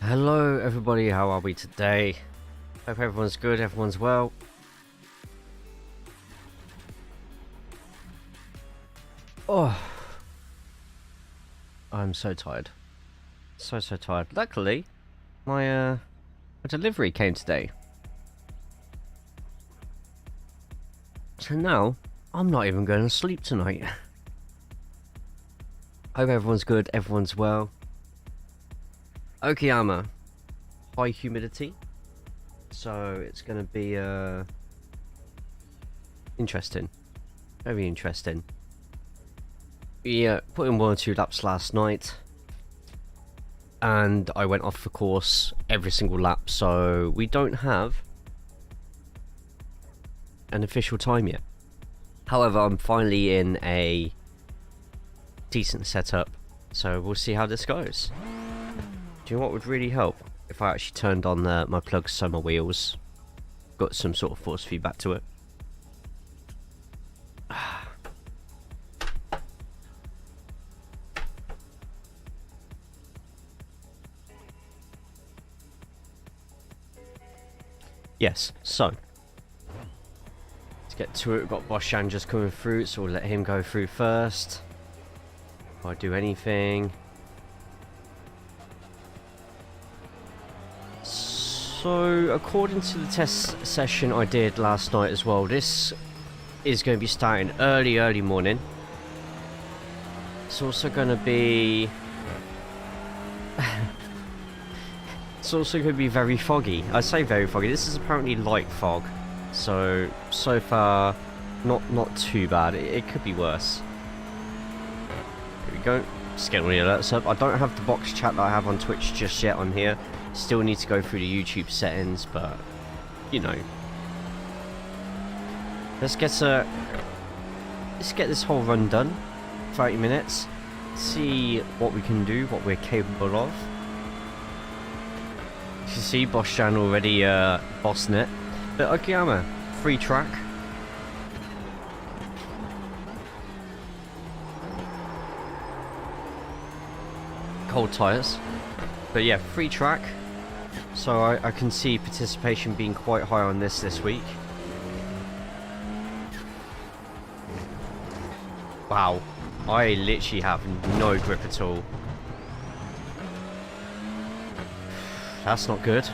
Hello everybody, how are we today? Hope everyone's good, everyone's well. Oh, I'm so tired. So tired. Luckily, my delivery came today. So now, I'm not even going to sleep tonight. Hope everyone's good, everyone's well. Okayama, high humidity, so it's going to be interesting, very interesting. We put in 1 or 2 laps last night, and I went off the course every single lap, so we don't have an official time yet. However, I'm finally in a decent setup, so we'll see how this goes. Do you know what would really help? If I actually turned on my plugs so my wheels got some sort of force feedback to it. Yes, so let's get to it. We've got Boshan just coming through, so we'll let him go through first. If I do anything. So, according to the test session I did last night as well, this is going to be starting early morning. It's also going to be... it's also going to be very foggy. I say very foggy. This is apparently light fog. So far, not too bad. It could be worse. Here we go. Just getting all the alerts up. I don't have the box chat that I have on Twitch just yet on here. Still need to go through the YouTube settings, but you know, let's get this whole run done. 30 minutes. See what we can do, what we're capable of. You see, Boshan already bossing it. But Okayama, free track. Cold tires. But yeah, free track. So I can see participation being quite high on this week. Wow, I literally have no grip at all. That's not good.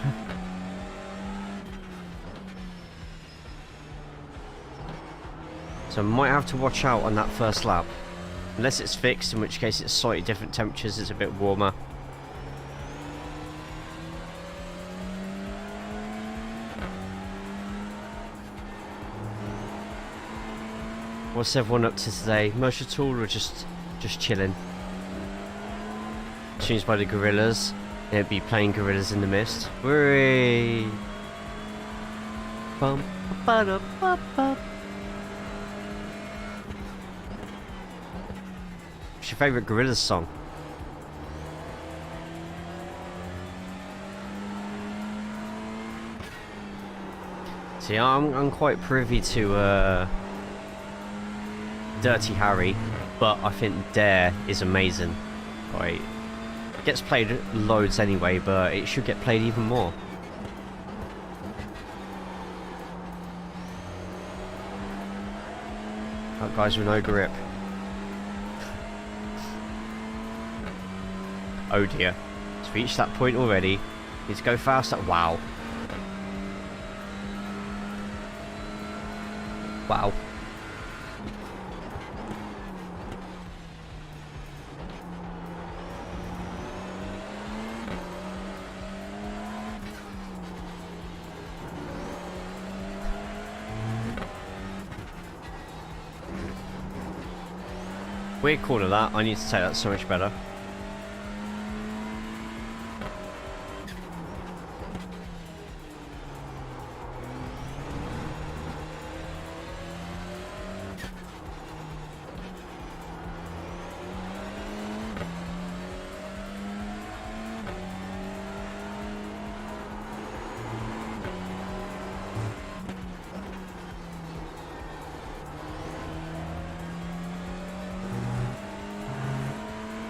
So I might have to watch out on that first lap. Unless it's fixed, in which case it's slightly different temperatures, it's a bit warmer. What's everyone up to today? Most at all, or just chilling? Tunes by the Gorillas. It'd be playing Gorillas in the Mist. Hooray! Bum, ba da ba ba. What's your favourite Gorillas song? See, I'm quite privy to Dirty Harry, but I think Dare is amazing. Right, it gets played loads anyway, but it should get played even more. That guy's with no grip. Oh dear, it's reached that point already. Need to go faster. Wow. Wow. Weird call of that. I need to take that so much better.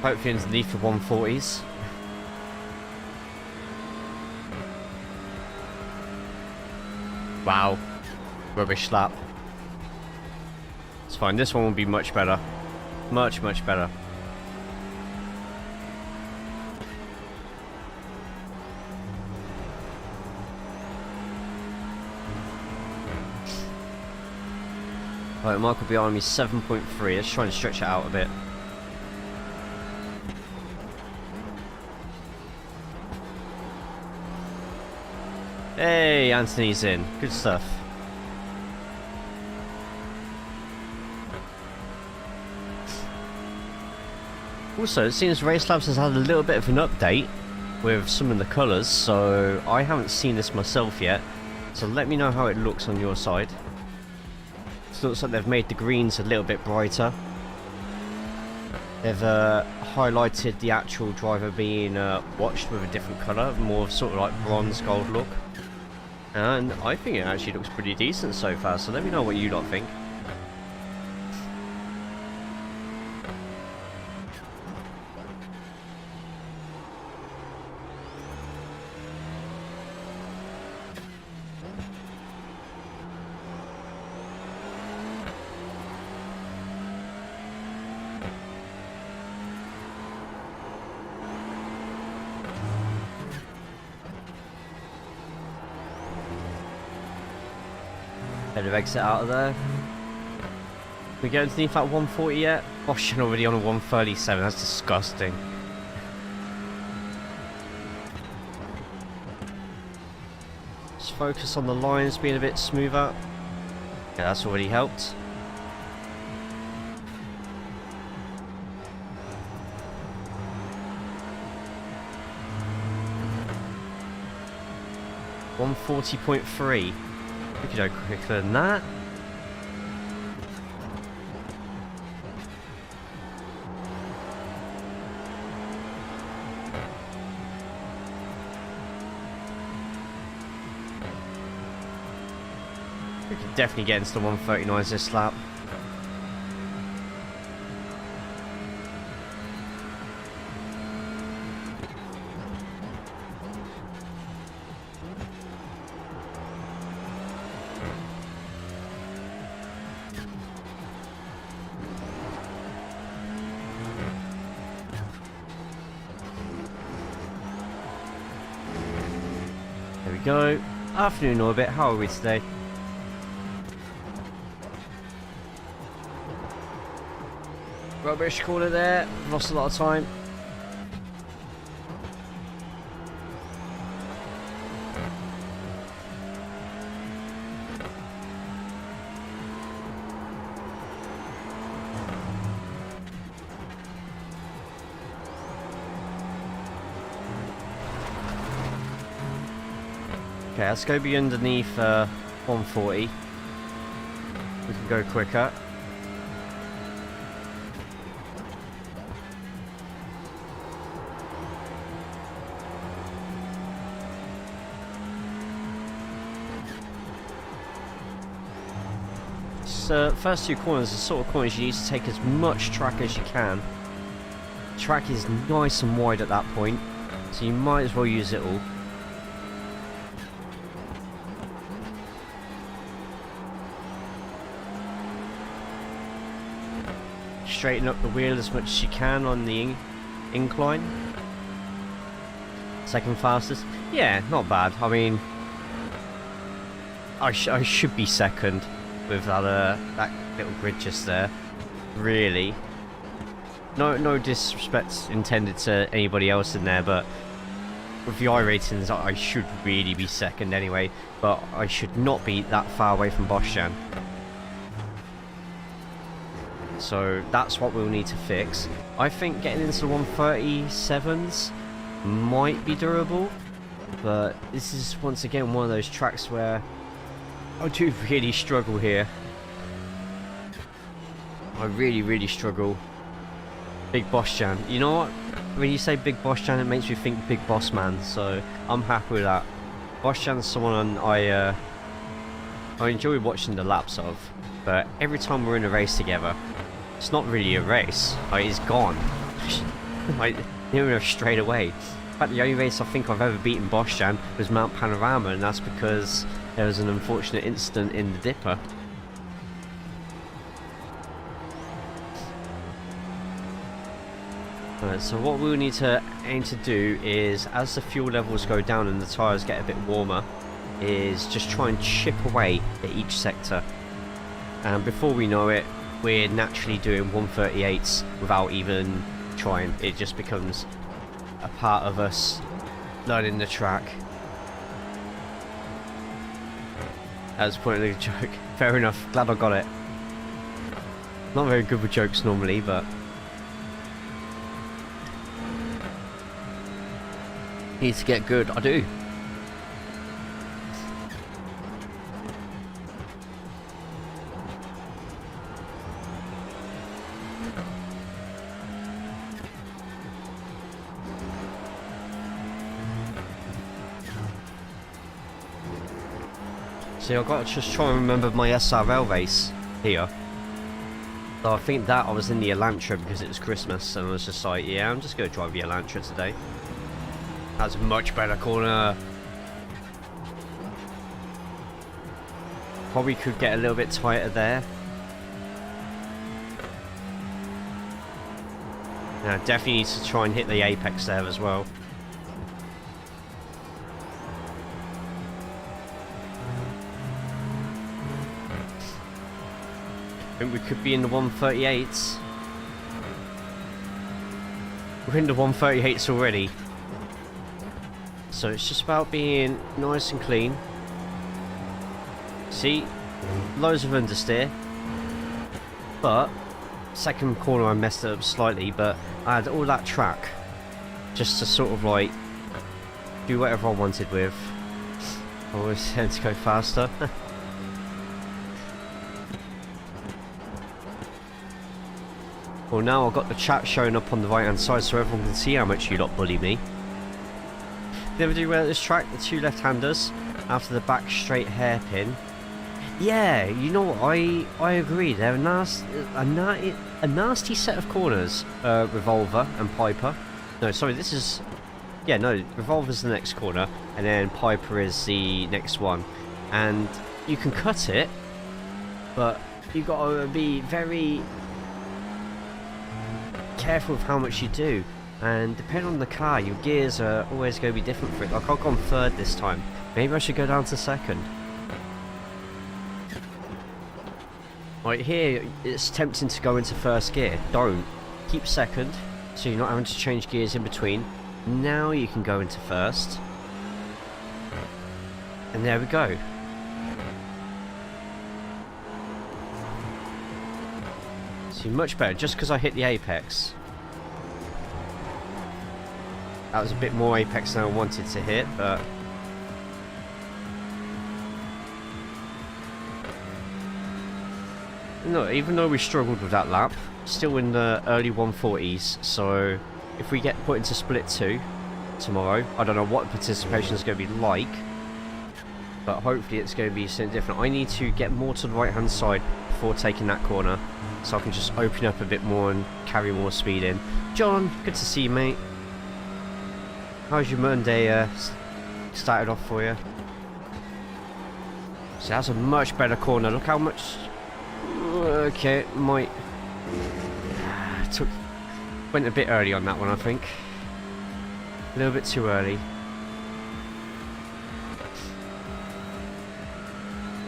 Hopefully underneath the 140s. Wow. Rubbish lap. It's fine. This one will be much better. Much, much better. Right, Michael behind me 7.3. Let's try and stretch it out a bit. Hey, Anthony's in. Good stuff. Also, it seems Race Labs has had a little bit of an update with some of the colours, so I haven't seen this myself yet. So let me know how it looks on your side. It looks like they've made the greens a little bit brighter. They've highlighted the actual driver being watched with a different colour, more sort of like bronze gold look. And I think it actually looks pretty decent so far, so let me know what you lot think. Better exit out of there. We get underneath that 140 yet? Gosh, I'm already on a 137. That's disgusting. Just focus on the lines being a bit smoother. Yeah, that's already helped. .3. We could go quicker than that. We could definitely get into the 139s this lap. Go. Afternoon orbit, how are we today? Rubbish corner there, lost a lot of time. Okay, let's go be underneath 140. We can go quicker. First two corners are the sort of corners you need to take as much track as you can. The track is nice and wide at that point, so you might as well use it all. Straighten up the wheel as much as you can on the incline. Second fastest. Yeah, not bad. I mean, I should be second with that little grid just there. Really. No disrespect intended to anybody else in there, but with the iRatings, I should really be second anyway. But I should not be that far away from Boschan. So that's what we'll need to fix. I think getting into the 137s might be durable, but this is once again one of those tracks where I do really struggle here. I really struggle. Big Boschan. You know what? When you say Big Boschan, it makes me think Big Boss Man, so I'm happy with that. Boschan's someone I enjoy watching the laps of, but every time we're in a race together, it's not really a race. Like, it's gone. Like, near enough straight away. In fact, the only race I think I've ever beaten Boschan was Mount Panorama, and that's because there was an unfortunate incident in the dipper. Alright, so what we'll need to aim to do is, as the fuel levels go down and the tyres get a bit warmer, is just try and chip away at each sector. And before we know it, we're naturally doing 138s without even trying. It just becomes a part of us learning the track. That was pointing a joke. Fair enough, glad I got it. Not very good with jokes normally, but need to get good, I do. See, I've got to just try and remember my SRL race here. So I think that I was in the Elantra because it was Christmas, and I was just like, yeah, I'm just going to drive the Elantra today. That's a much better corner. Probably could get a little bit tighter there. Now, definitely need to try and hit the apex there as well. I think we could be in the 138s. We're in the 138s already. So it's just about being nice and clean. See, loads of understeer. But, second corner I messed it up slightly, but I had all that track just to sort of like do whatever I wanted with. I always tend to go faster. Well, now I've got the chat showing up on the right hand side so everyone can see how much you lot bully me. Did you ever do well at this track? The two left-handers after the back straight hairpin. Yeah, you know what? I agree. They're a nasty set of corners. Revolver and Piper. No, sorry, this is... Yeah, no, Revolver's the next corner, and then Piper is the next one. And you can cut it, but you got to be very careful with how much you do, and depending on the car, your gears are always going to be different for it. Like, I've gone third this time. Maybe I should go down to second. Right here, it's tempting to go into first gear. Don't. Keep second, so you're not having to change gears in between. Now you can go into first. And there we go. See, much better, just because I hit the apex. That was a bit more apex than I wanted to hit, but... No, even though we struggled with that lap, still in the early 140s, so if we get put into split 2 tomorrow, I don't know what participation is going to be like, but hopefully it's going to be something different. I need to get more to the right hand side before taking that corner, so I can just open up a bit more and carry more speed in. John, good to see you, mate. How's your Monday started off for you? So that's a much better corner. Look how much... Okay, might... Went a bit early on that one, I think. A little bit too early.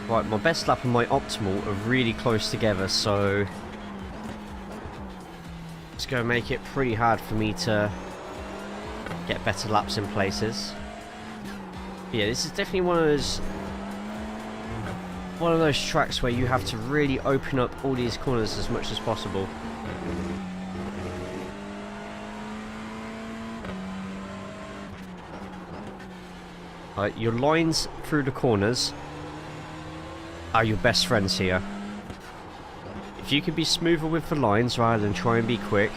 Right, my best lap and my optimal are really close together, so... It's going to make it pretty hard for me to get better laps in places. Yeah, this is definitely one of those tracks where you have to really open up all these corners as much as possible. Right, your lines through the corners are your best friends here. If you can be smoother with the lines rather than try and be quick,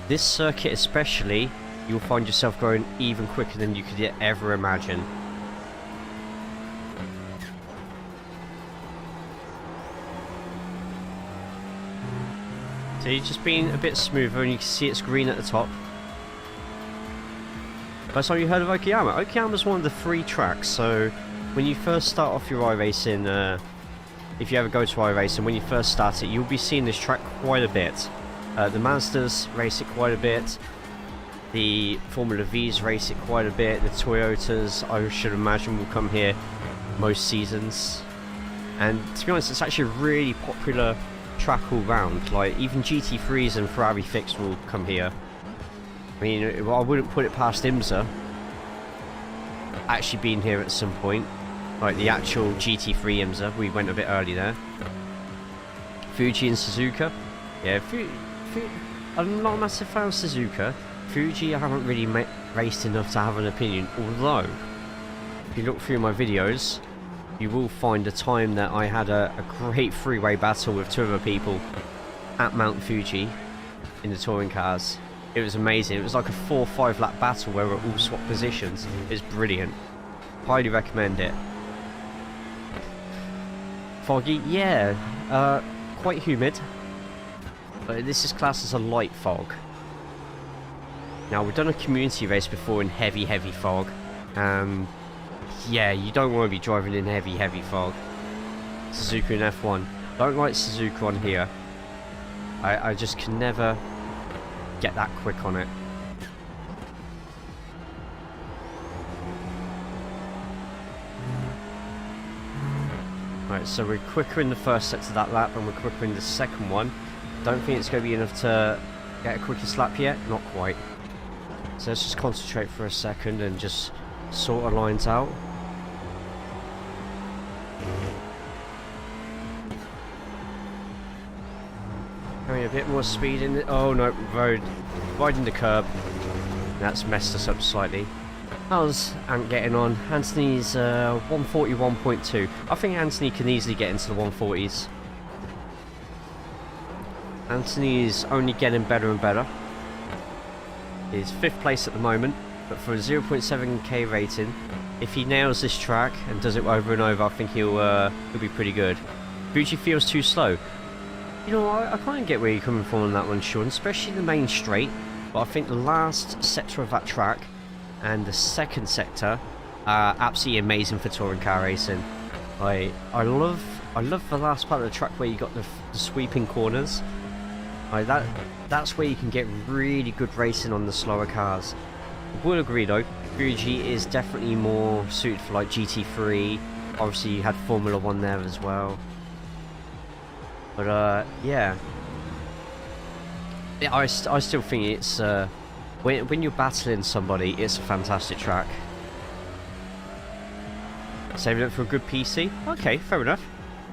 this circuit especially, you'll find yourself going even quicker than you could ever imagine. So you're just being a bit smoother, and you can see it's green at the top. First time you heard of Okayama? Okayama's one of the 3 tracks, so when you first start off your iRacing, if you ever go to iRacing, when you first start it, you'll be seeing this track quite a bit. The Mazdas race it quite a bit. The Formula V's race it quite a bit. The Toyotas, I should imagine, will come here most seasons. And to be honest, it's actually a really popular track all round. Like, even GT3s and Ferrari Fix will come here. I mean, I wouldn't put it past IMSA actually being here at some point. Like the actual GT3 IMSA, we went a bit early there. Fuji and Suzuka. Yeah, I'm not a massive fan of Suzuka. Fuji, I haven't really raced enough to have an opinion. Although, if you look through my videos, you will find a time that I had a great freeway battle with two other people at Mount Fuji in the touring cars. It was amazing. It was like a 4 or 5 lap battle where we all swapped positions. It was brilliant. Highly recommend it. Foggy, yeah, quite humid, but this is classed as a light fog. Now, we've done a community race before in heavy fog. Yeah, you don't want to be driving in heavy fog. Suzuka in F1. Don't like Suzuka on here. I just can never get that quick on it. Right, so we're quicker in the first set to that lap, and we're quicker in the second one. Don't think it's going to be enough to get a quickest lap yet. Not quite. So let's just concentrate for a second and just sort our lines out. Having a bit more speed in it. Oh no, road. Riding the curb. That's messed us up slightly. How's Ant getting on? Anthony's 141.2. I think Anthony can easily get into the 140s. Anthony is only getting better and better. He's 5th place at the moment, but for a 0.7k rating, if he nails this track and does it over and over, I think he'll be pretty good. Fuji feels too slow. You know, I can't get where you're coming from on that one, Sean, especially the main straight. But I think the last sector of that track and the second sector are absolutely amazing for touring car racing. I love the last part of the track where you got the sweeping corners. That's where you can get really good racing on the slower cars. I will agree though, Fuji is definitely more suited for like GT3. Obviously you had Formula 1 there as well. But yeah, I still think it's when you're battling somebody, it's a fantastic track. Saving it for a good PC. Okay, fair enough.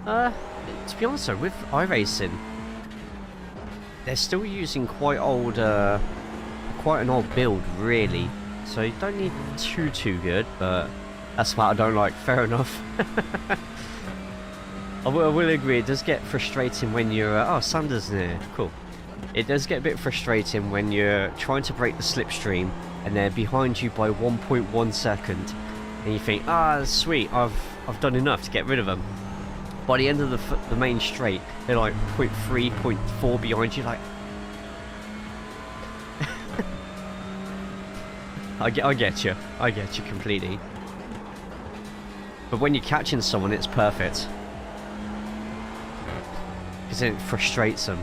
To be honest though, with iRacing, they're still using quite an old build, really. So you don't need too good, but that's what I don't like. Fair enough. I will agree, it does get frustrating when you're... oh, Sanders near. Cool. It does get a bit frustrating when you're trying to break the slipstream and they're behind you by 1.1 second. And you think, ah, sweet, I've done enough to get rid of them. By the end of the main straight, they're like 0.3, 0.4 behind you, like... I get you completely. But when you're catching someone, it's perfect. Because then it frustrates them.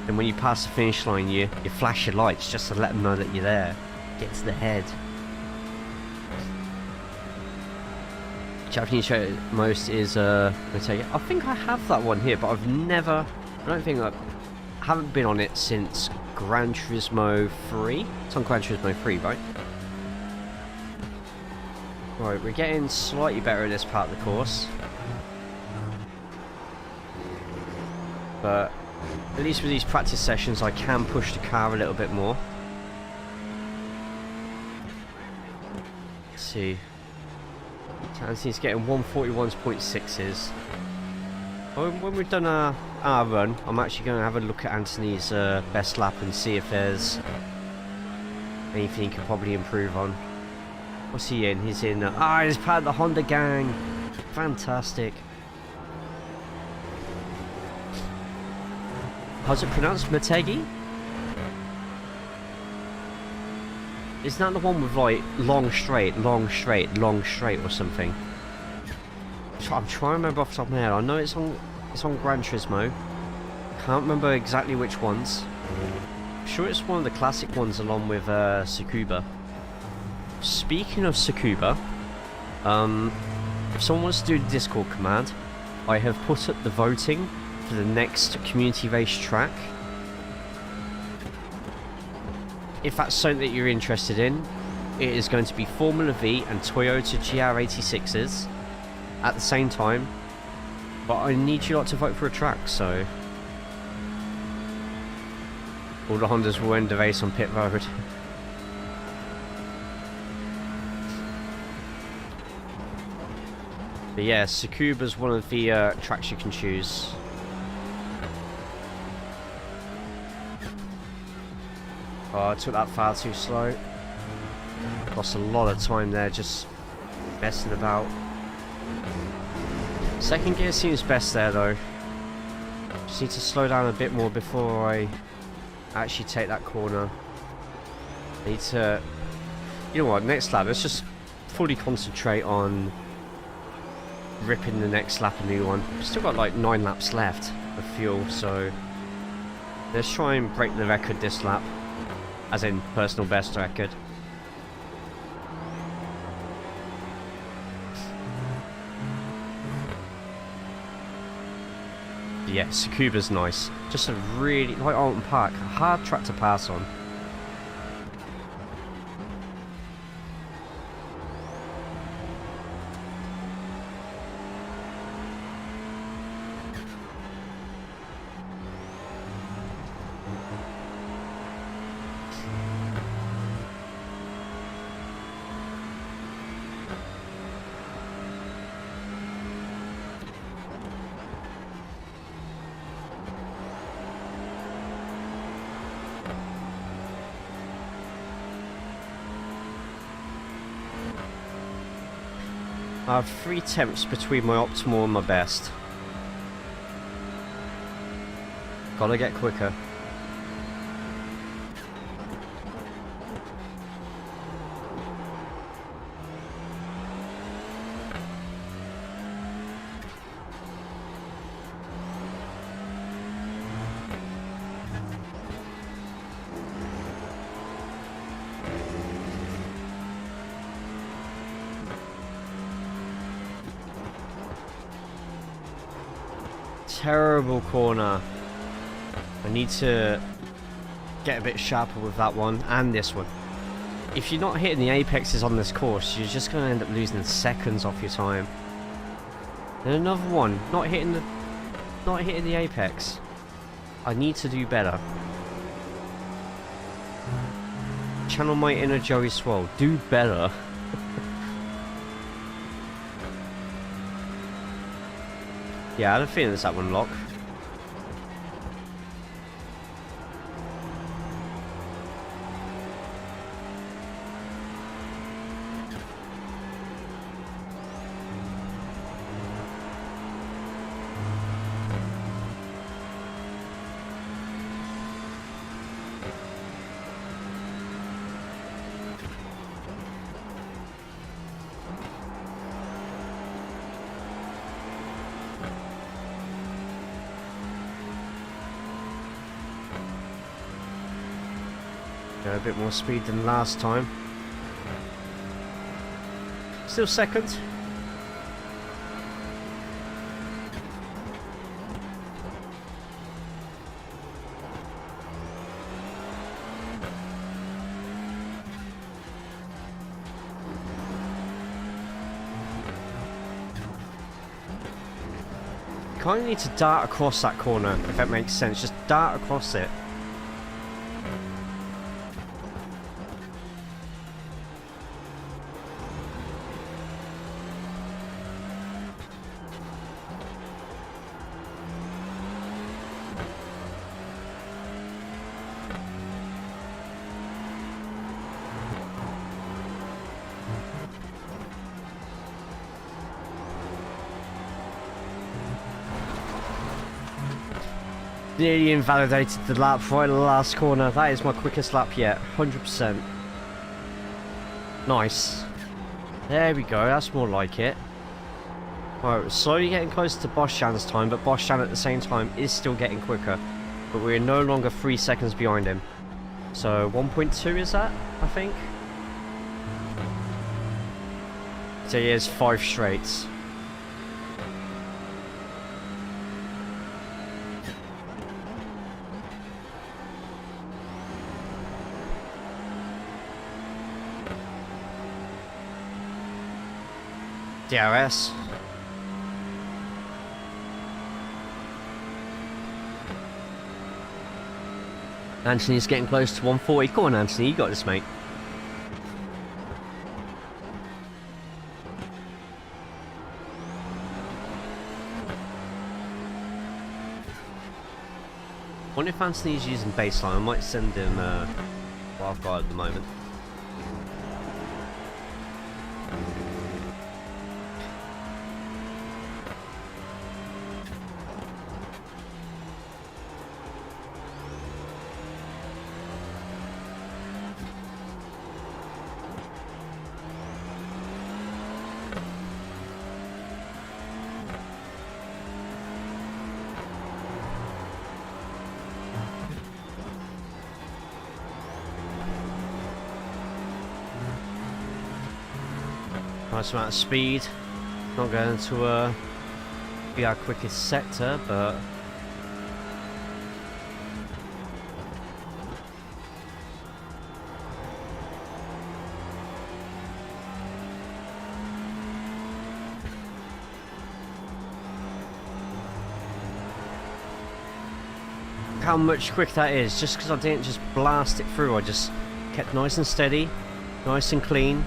And when you pass the finish line, you flash your lights just to let them know that you're there. Get to the head. Japanese show most is I think I have that one here, but I haven't been on it since Gran Turismo 3. It's on Gran Turismo 3, right? Right, we're getting slightly better at this part of the course. But at least with these practice sessions, I can push the car a little bit more. Let's see. Anthony's getting 141.6s. When we've done our run, I'm actually going to have a look at Anthony's best lap and see if there's anything he can probably improve on. What's he in? He's in... he's part of the Honda gang. Fantastic. How's it pronounced? Motegi? Isn't that the one with like long straight or something? I'm trying to remember off the top of my head. I know it's on Gran Turismo. Can't remember exactly which ones. I'm sure it's one of the classic ones along with Tsukuba. Speaking of Tsukuba, if someone wants to do the Discord command, I have put up the voting for the next community race track. If that's something that you're interested in, it is going to be Formula V and Toyota GR86s at the same time. But I need you lot to vote for a track, so all the Hondas will end the race on pit road. But yeah, Tsukuba's one of the tracks you can choose. Oh, I took that far too slow. Lost a lot of time there just messing about. Second gear seems best there though. Just need to slow down a bit more before I actually take that corner. I need to... You know what, next lap, let's just fully concentrate on ripping the next lap a new one. We've still got like 9 laps left of fuel, so let's try and break the record this lap. As in, personal best record. Yeah, Tsukuba's nice. Just a really, like Alton Park, a hard track to pass on. I have 3 temps between my optimal and my best. Gotta get quicker. Terrible corner. I need to get a bit sharper with that one and this one. If you're not hitting the apexes on this course, you're just going to end up losing seconds off your time. And another one, not hitting the apex. I need to do better. Channel my inner Joey Swole. Do better. Yeah, I had a feeling it's that one lock. A bit more speed than last time. Still second. Kind of need to dart across that corner, if that makes sense. Just dart across it. Nearly invalidated the lap right in the last corner. That is my quickest lap yet. 100%. Nice. There we go. That's more like it. Alright, we're slowly getting closer to Boschan's time, but Boschan at the same time is still getting quicker. But we're no longer 3 seconds behind him. So 1.2 is that, I think? So he has 5 straights. DRS. Anthony's getting close to 140. Go on, Anthony, you got this, mate. I wonder if Anthony's using baseline. I might send him what I've got at the moment. Nice amount of speed. Not going to be our quickest sector, but how much quicker that is, just because I didn't just blast it through. I just kept nice and steady, nice and clean.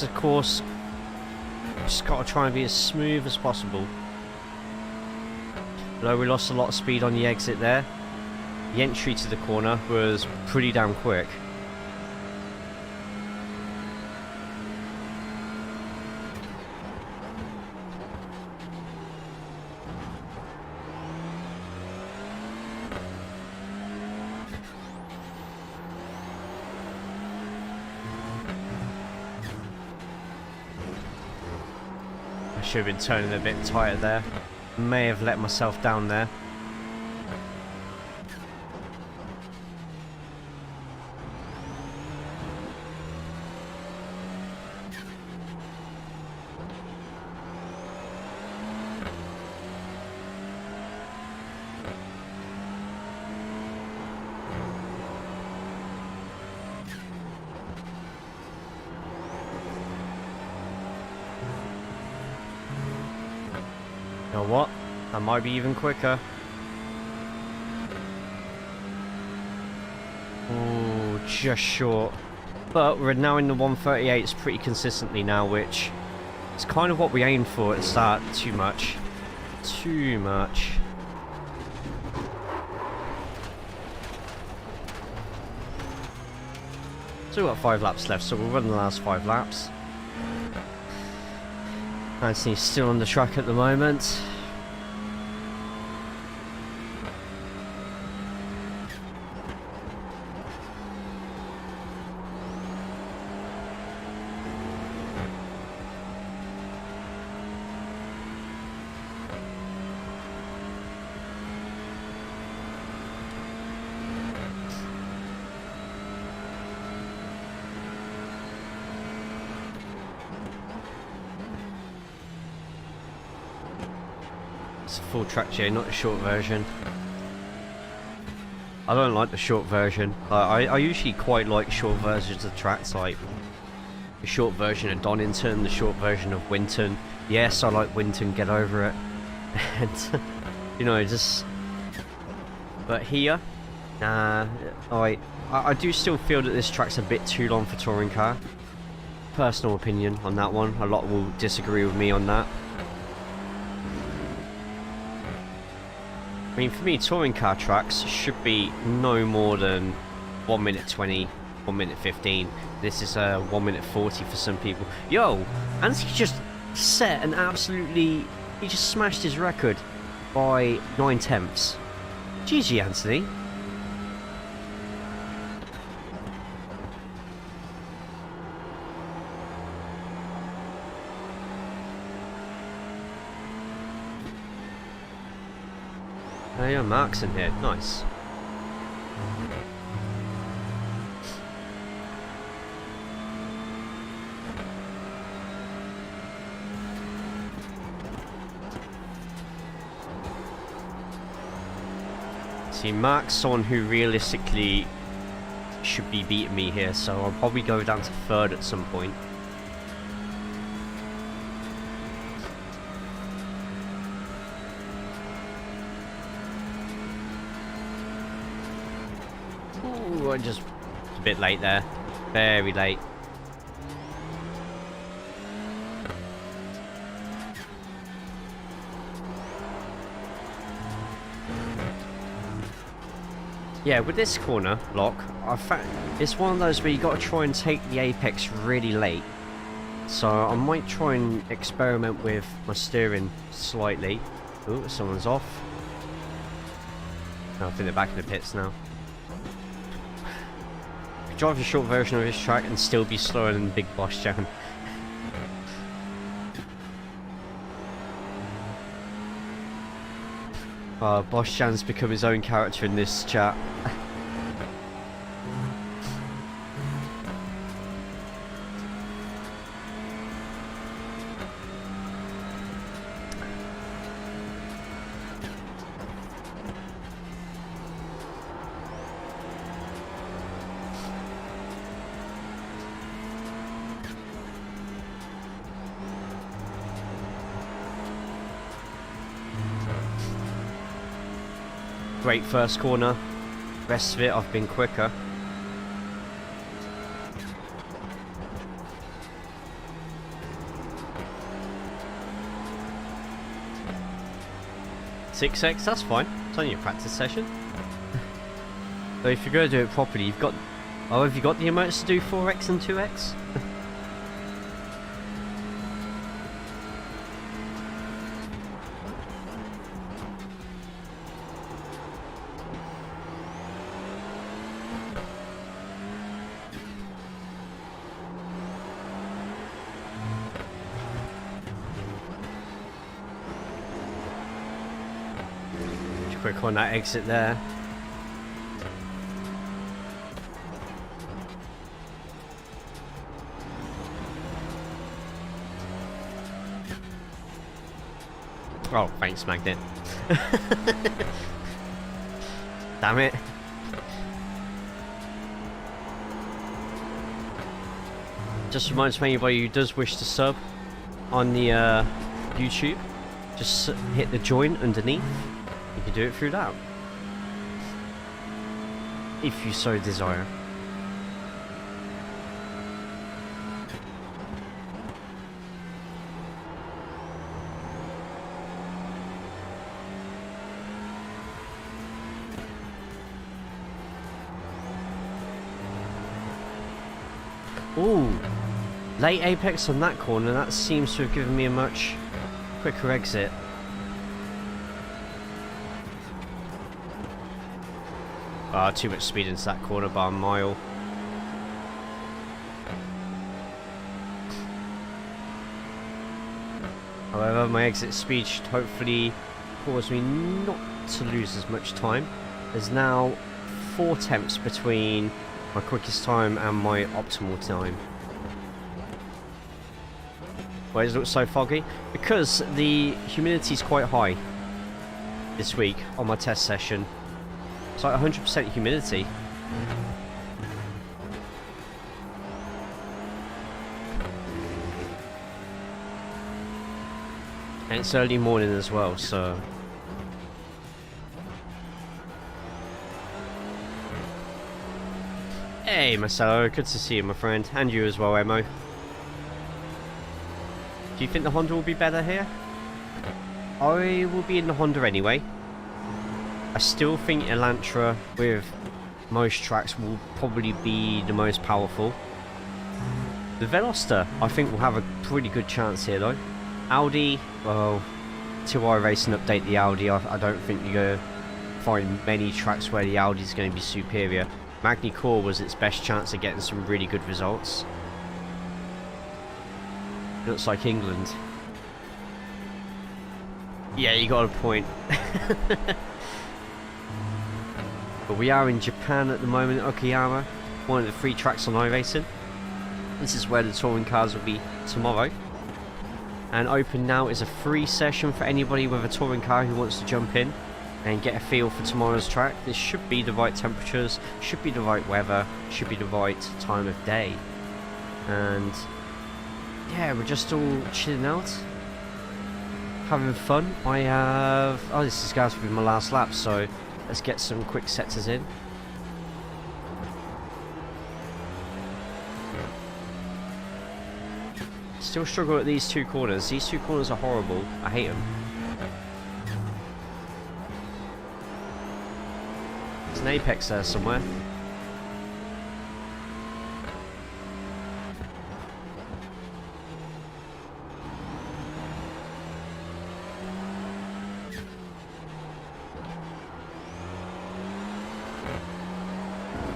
Of course, just got to try and be as smooth as possible. Although we lost a lot of speed on the exit there, the entry to the corner was pretty damn quick. Should have been turning a bit tighter there. May have let myself down there. You know what? That might be even quicker. Oh, just short. But we're now in the 138s pretty consistently now, which is kind of what we aimed for at the start. Too much. Too much. So we've got 5 laps left, so we'll run the last 5 laps. Anthony's still on the track at the moment. It's a full track J, not a short version. I don't like the short version. I usually quite like short versions of tracks, like the short version of Donington, the short version of Winton. Yes, I like Winton, get over it. And, you know, just... But here, nah, I do still feel that this track's a bit too long for touring car. Personal opinion on that one. A lot will disagree with me on that. I mean, for me, touring car tracks should be no more than 1 minute 20, 1 minute 15. This is 1 minute 40 for some people. Yo, Anthony just set an absolutely... He just smashed his record by 9 tenths. GG, Anthony. Oh yeah, Mark's in here. Nice. See, Mark's someone who realistically should be beating me here, so I'll probably go down to third at some point. Ooh, I'm just a bit late there. Very late. Yeah, with this corner lock, I found it's one of those where you got to try and take the apex really late. So I might try and experiment with my steering slightly. Ooh, someone's off. I think they're back in the pits now. Drive a short version of this track and still be slower than Big Boss Jan. Boss Jan's become his own character in this chat. Great first corner. Rest of it, I've been quicker. .6x, that's fine. It's only a practice session. So if you're going to do it properly, you've got... Oh, have you got the amounts to do 4x and 2x? Quick on that exit there. Oh, thanks, Magnet. Damn it. Just reminds me, anybody who does wish to sub on the YouTube, just hit the join underneath. You can do it through that, if you so desire. Ooh, late apex on that corner. That seems to have given me a much quicker exit. Too much speed into that corner by a mile. However, my exit speed should hopefully cause me not to lose as much time. There's now 4 temps between my quickest time and my optimal time. Why does it look so foggy? Because the humidity is quite high this week on my test session. It's like 100% humidity. And it's early morning as well, so... Hey Marcelo, good to see you, my friend. And you as well, Mo. Do you think the Honda will be better here? I will be in the Honda anyway. I still think Elantra with most tracks will probably be the most powerful. The Veloster I think will have a pretty good chance here though. Audi, well, till iRacing update the Audi, I don't think you're going to find many tracks where the Audi is going to be superior. Magny-Cours was its best chance of getting some really good results. Looks like England. Yeah, you got a point. But we are in Japan at the moment, Okayama, one of the 3 tracks on iRacing. This is where the touring cars will be tomorrow. And open now is a free session for anybody with a touring car who wants to jump in and get a feel for tomorrow's track. This should be the right temperatures, should be the right weather, should be the right time of day. And yeah, we're just all chilling out, having fun. I have... oh, this is going to be my last lap, so let's get some quick setters in. Still struggle at these 2 corners. These 2 corners are horrible. I hate them. There's an apex there somewhere.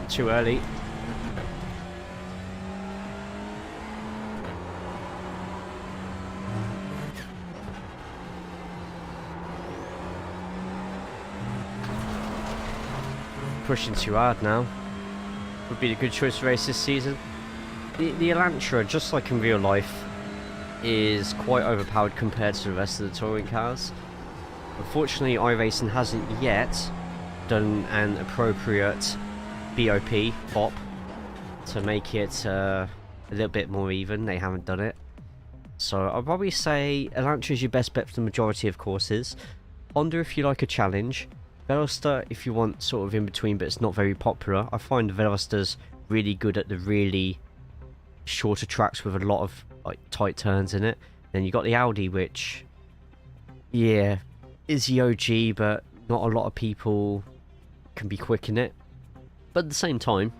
Too early. Pushing too hard now. Would be a good choice to race this season. The Elantra, just like in real life, is quite overpowered compared to the rest of the touring cars. Unfortunately, iRacing hasn't yet done an appropriate BOP to make it a little bit more even. They haven't done it. So I'll probably say Elantra is your best bet for the majority of courses. Honda if you like a challenge. Veloster if you want sort of in between, but it's not very popular. I find Veloster's really good at the really shorter tracks with a lot of like tight turns in it. Then you got the Audi, which yeah is the OG, but not a lot of people can be quick in it. But at the same time,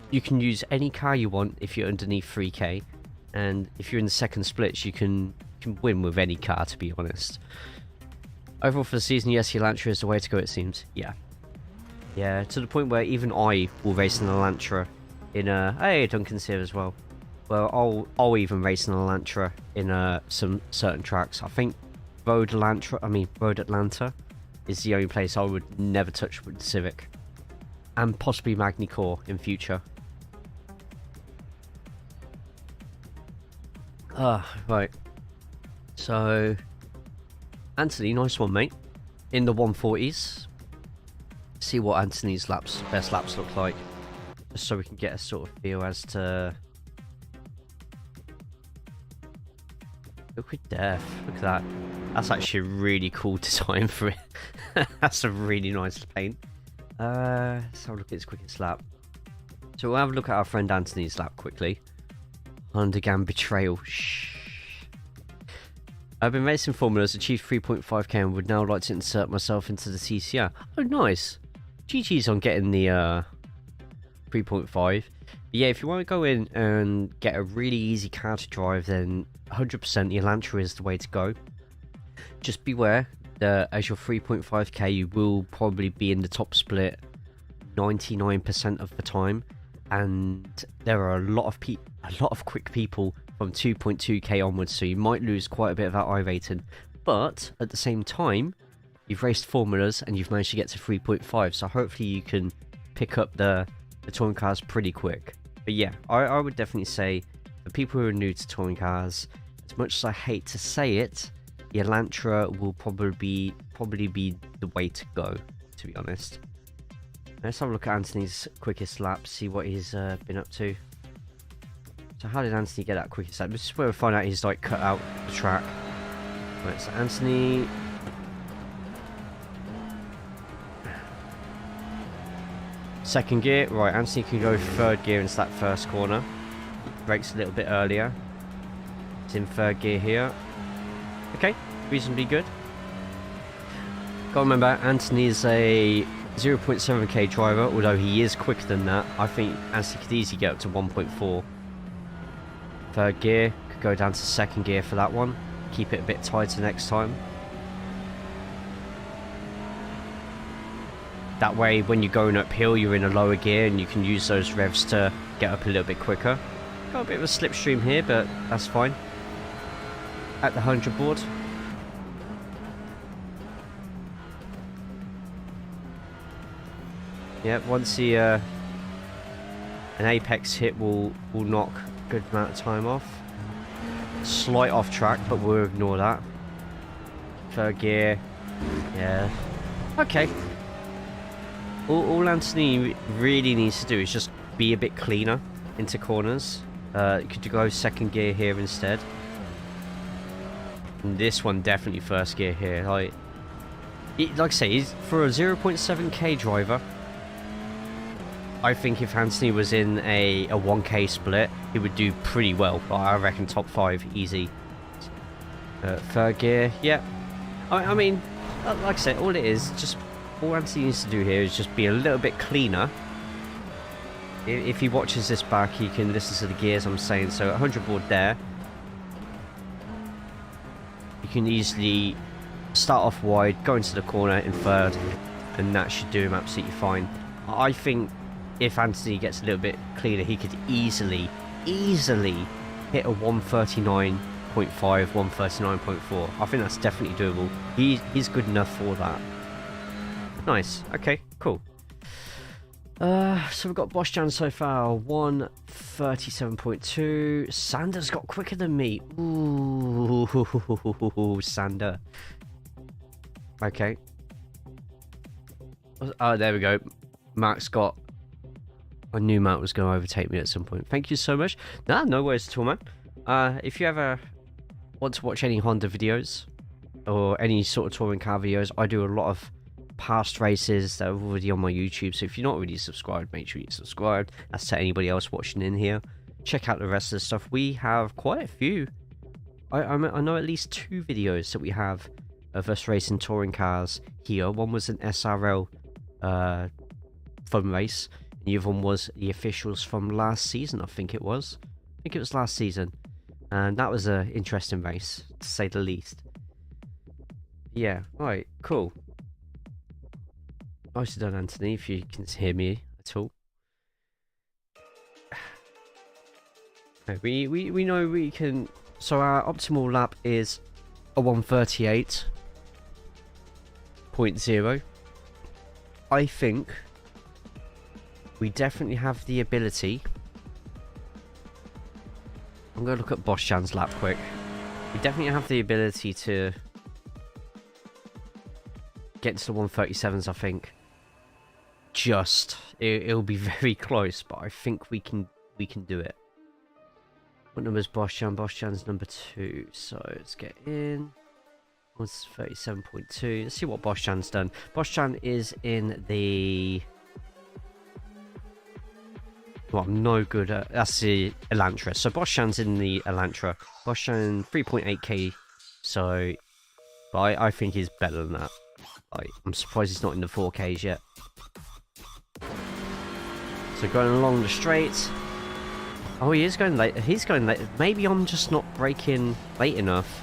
you can use any car you want if you're underneath 3k, and if you're in the second splits, you can win with any car, to be honest. Overall for the season, yes, the Elantra is the way to go, it seems. Yeah. Yeah, to the point where even I will race an Elantra in a... hey, Duncan's here as well. Well, I'll even race an Elantra in some certain tracks. I think Road Atlanta is the only place I would never touch with the Civic. And possibly Magny-Cours in future. Right. So... Anthony, nice one, mate. In the 140s. See what Anthony's best laps look like. Just so we can get a sort of feel as to... Liquid Death. Look at that. That's actually a really cool design for it. That's a really nice paint. Let's have a look at his quickest lap. So we'll have a look at our friend Anthony's lap quickly. Undergan Betrayal. Shh. I've been racing formulas, achieved 3.5k and would now like to insert myself into the TCR. Oh, nice. GG's on getting the 3.5. Yeah, if you want to go in and get a really easy car to drive, then 100% the Elantra is the way to go. Just beware that as your 3.5k, you will probably be in the top split 99% of the time. And there are a lot of quick people from 2.2k onwards, so you might lose quite a bit of that I rating. But at the same time, you've raced formulas and you've managed to get to 3.5, so hopefully you can pick up the touring cars pretty quick. But yeah, I would definitely say for people who are new to touring cars, as much as I hate to say it, the Elantra will probably be the way to go, to be honest. Let's have a look at Anthony's quickest lap, see what he's been up to. So how did Anthony get that quickest lap? This is where we find out he's like cut out the track. Right, so Anthony... second gear. Right, Anthony can go third gear into that first corner. Brakes a little bit earlier. He's in third gear here. Okay, reasonably good. Gotta remember, Anthony is a 0.7k driver, although he is quicker than that. I think Anthony could easily get up to 1.4. Third gear, could go down to second gear for that one. Keep it a bit tighter next time. That way, when you're going uphill, you're in a lower gear and you can use those revs to get up a little bit quicker. Got a bit of a slipstream here, but that's fine. At the 100 board. Yeah, once the an apex hit will knock a good amount of time off. Slight off track, but we'll ignore that. Third gear. Yeah. Okay. All Anthony really needs to do is just be a bit cleaner into corners. Could you go second gear here instead? And this one definitely first gear here. Like I say, for a 0.7k driver, I think if Anthony was in a 1k split, he would do pretty well. I reckon top 5 easy. Third gear, yeah. I mean, like I said, all Anthony needs to do here is just be a little bit cleaner. If he watches this back, he can listen to the gears I'm saying. So 100 board there. You can easily start off wide, go into the corner in third, and that should do him absolutely fine. I think if Anthony gets a little bit cleaner, he could easily hit a 139.5, 139.4. I think that's definitely doable. He's good enough for that. Nice. Okay, cool. So we've got Boschjan so far, 137.2. Sander's got quicker than me. Ooh, Sander. Okay. Oh, there we go. Max got... I knew Matt was going to overtake me at some point. Thank you so much. Nah, no worries at all, man. If you ever want to watch any Honda videos or any sort of touring car videos, I do a lot of past races that are already on my YouTube. So if you're not already subscribed, make sure you're subscribed. That's to anybody else watching in here. Check out the rest of the stuff. We have quite a few. I know at least 2 videos that we have of us racing touring cars here. One was an SRL fun race. The other one was the officials from last season, I think it was. I think it was last season. And that was an interesting race, to say the least. Yeah, right, cool. Nicely done, Anthony, if you can hear me at all. We know we can... So our optimal lap is a 138.0. I think... we definitely have the ability. I'm going to look at Boschjan's lap quick. We definitely have the ability to get to the 137s, I think. It'll be very close, but I think we can do it. What number is Boschjan? Boschjan's number 2. So let's get in. 137.2. Let's see what Boschjan's done. Boschjan is in the... well, I'm no good at... that's the Elantra. So Boschjan's in the Elantra. Boschjan 3.8k. So... but I think he's better than that. I'm surprised he's not in the 4Ks yet. So going along the straight. Oh, he is going late. He's going late. Maybe I'm just not braking late enough.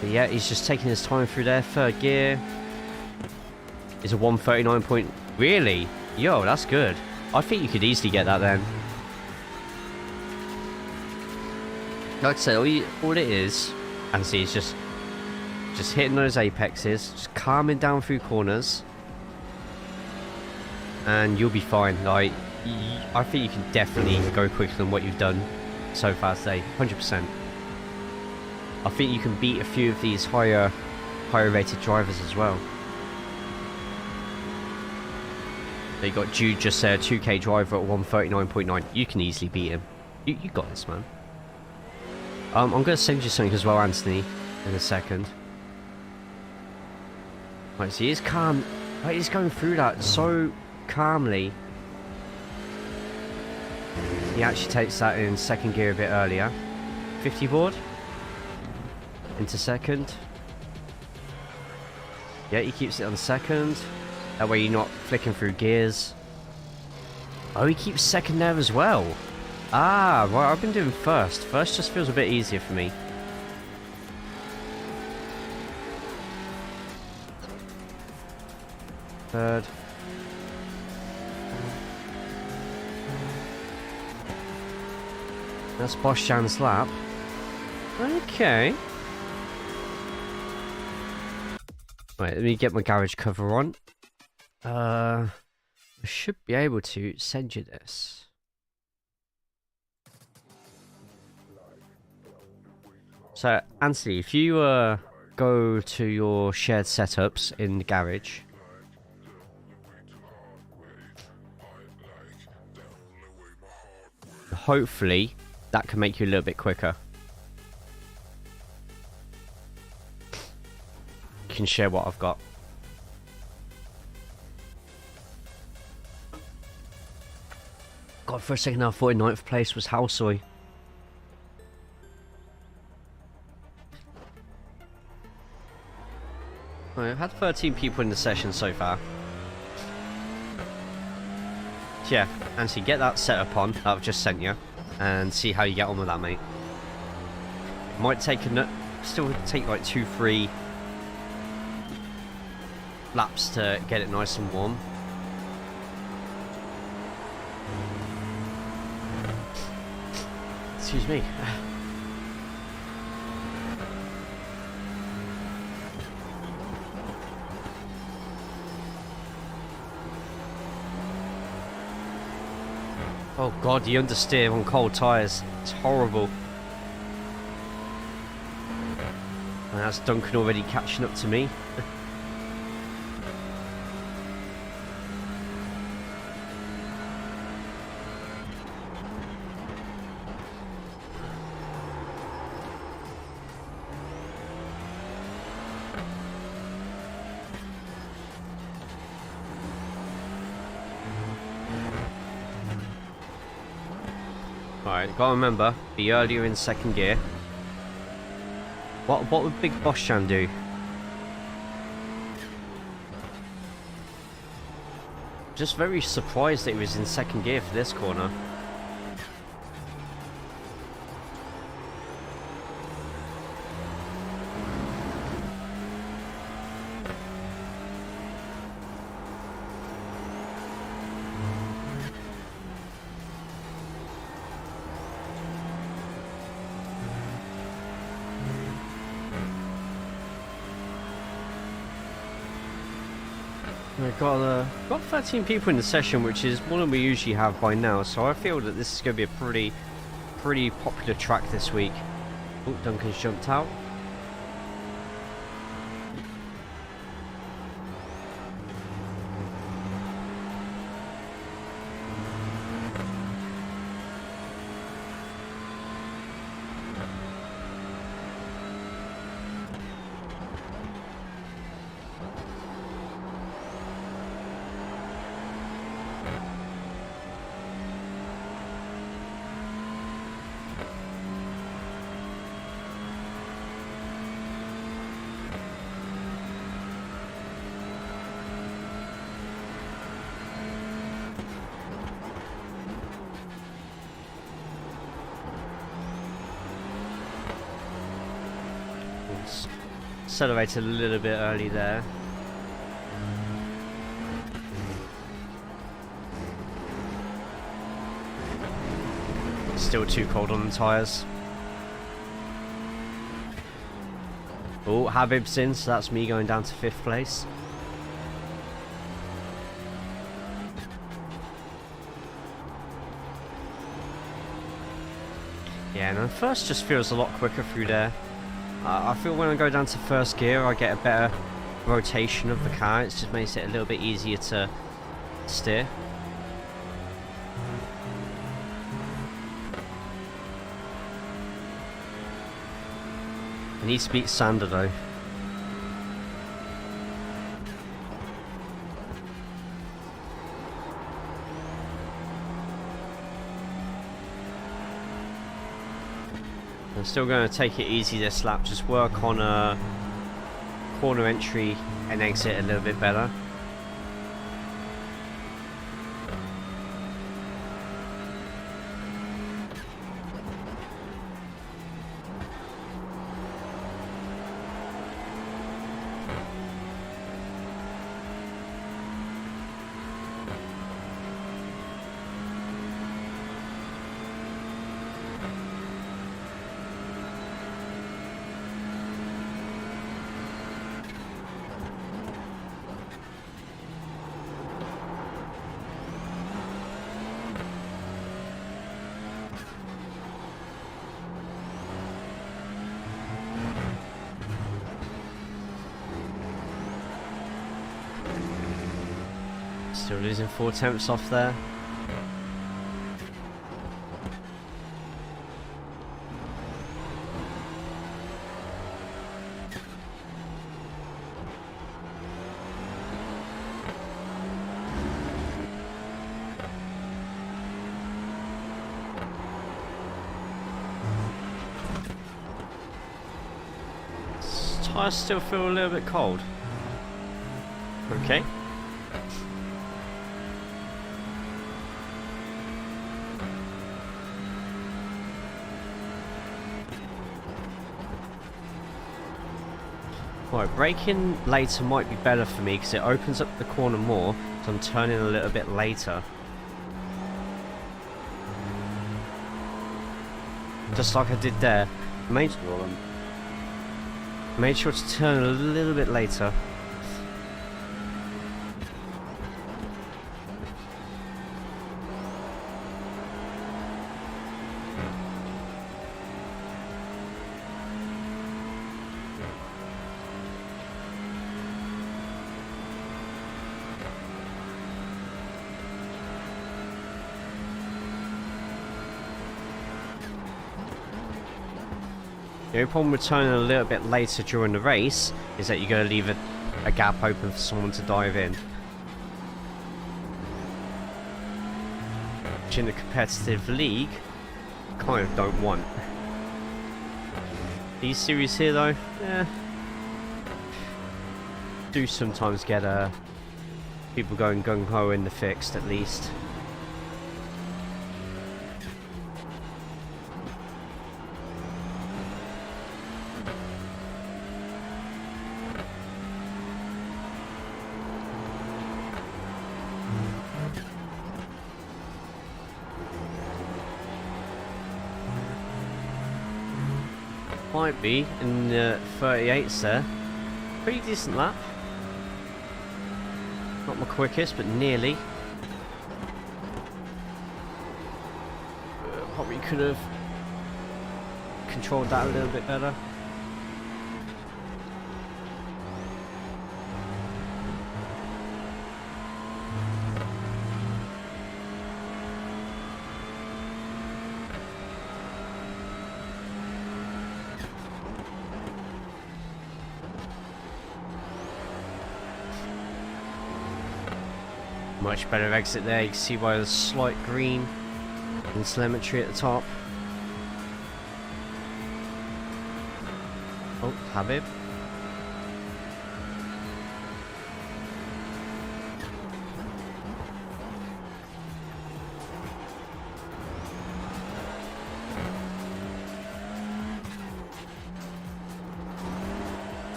But yeah, he's just taking his time through there. Third gear. Is a 139 point... really? Yo, that's good. I think you could easily get that then. Like I said, all it is, and see, is just hitting those apexes, just calming down through corners, and you'll be fine. Like, I think you can definitely go quicker than what you've done so far today, 100%. I think you can beat a few of these higher rated drivers as well. So you got Jude just there, 2k driver at 139.9. You can easily beat him. You got this, man. I'm going to send you something as well, Anthony, in a second. Right, so he is calm. Right, he's going through that so calmly. He actually takes that in second gear a bit earlier. 50 board. Into second. Yeah, he keeps it on second. That way you're not flicking through gears. Oh, he keeps second there as well. Ah, right, I've been doing first. First just feels a bit easier for me. Third. That's Boschjan's lap. Okay. Right, let me get my garage cover on. I should be able to send you this. So, Anthony, if you go to your shared setups in the garage, hopefully that can make you a little bit quicker. You can share what I've got. God, for a second I thought 9th place was Halsoy. I've had 13 people in the session so far. So yeah, Anthony, get that set up on that I've just sent you, and see how you get on with that, mate. Might take still take like 2-3 laps to get it nice and warm. Excuse me. Oh god, the understeer on cold tyres. It's horrible. And that's Duncan already catching up to me. Alright, gotta remember, be earlier in second gear. What would Big Boss Chan do? Just very surprised that he was in second gear for this corner. We've got 13 people in the session, which is more than we usually have by now, so I feel that this is going to be a pretty popular track this week. Oh, Duncan's jumped out. Accelerated a little bit early there. Still too cold on the tyres. Oh, Habib's in, so that's me going down to 5th place. Yeah, no, first just feels a lot quicker through there. I feel when I go down to first gear, I get a better rotation of the car. It just makes it a little bit easier to steer. I need to beat Sander though. I'm still going to take it easy this lap, just work on a corner entry and exit a little bit better. Still losing 4 temps off there. Tires still feel a little bit cold. Okay. Right, braking later might be better for me because it opens up the corner more, so I'm turning a little bit later. Just like I did there. Made sure to turn a little bit later. The only problem with turning a little bit later during the race is that you're going to leave a gap open for someone to dive in. Which in the competitive league, kind of don't want. These series here though, do sometimes get people going gung-ho in the fixed at least. Might be in the 38s there. Pretty decent lap. Not my quickest, but nearly. Probably could have controlled that a little bit better. Much better exit there, you can see by the slight green and telemetry at the top. Oh, Habib.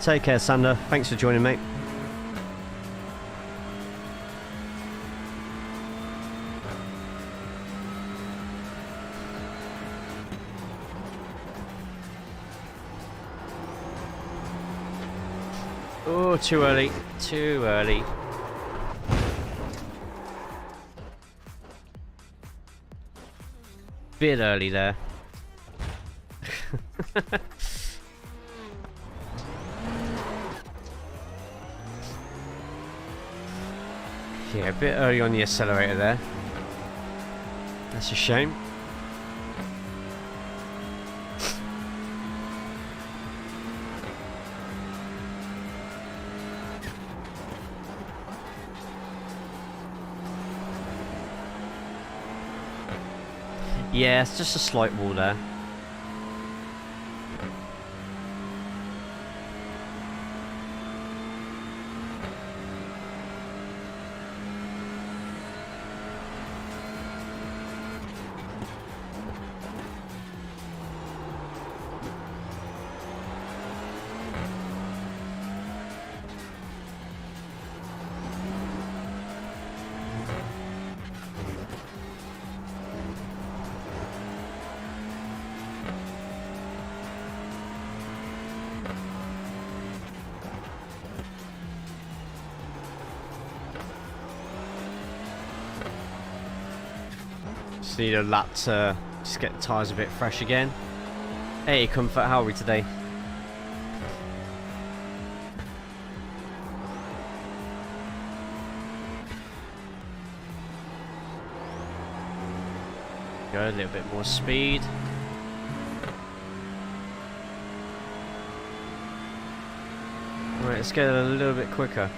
Take care, Sander. Thanks for joining, mate. Oh, too early. Too early. Bit early there. Yeah, a bit early on the accelerator there. That's a shame. Yeah, it's just a slight wall there. Just need a lap to just get the tyres a bit fresh again. Hey, Comfort, how are we today? Go a little bit more speed. Alright, let's get a little bit quicker.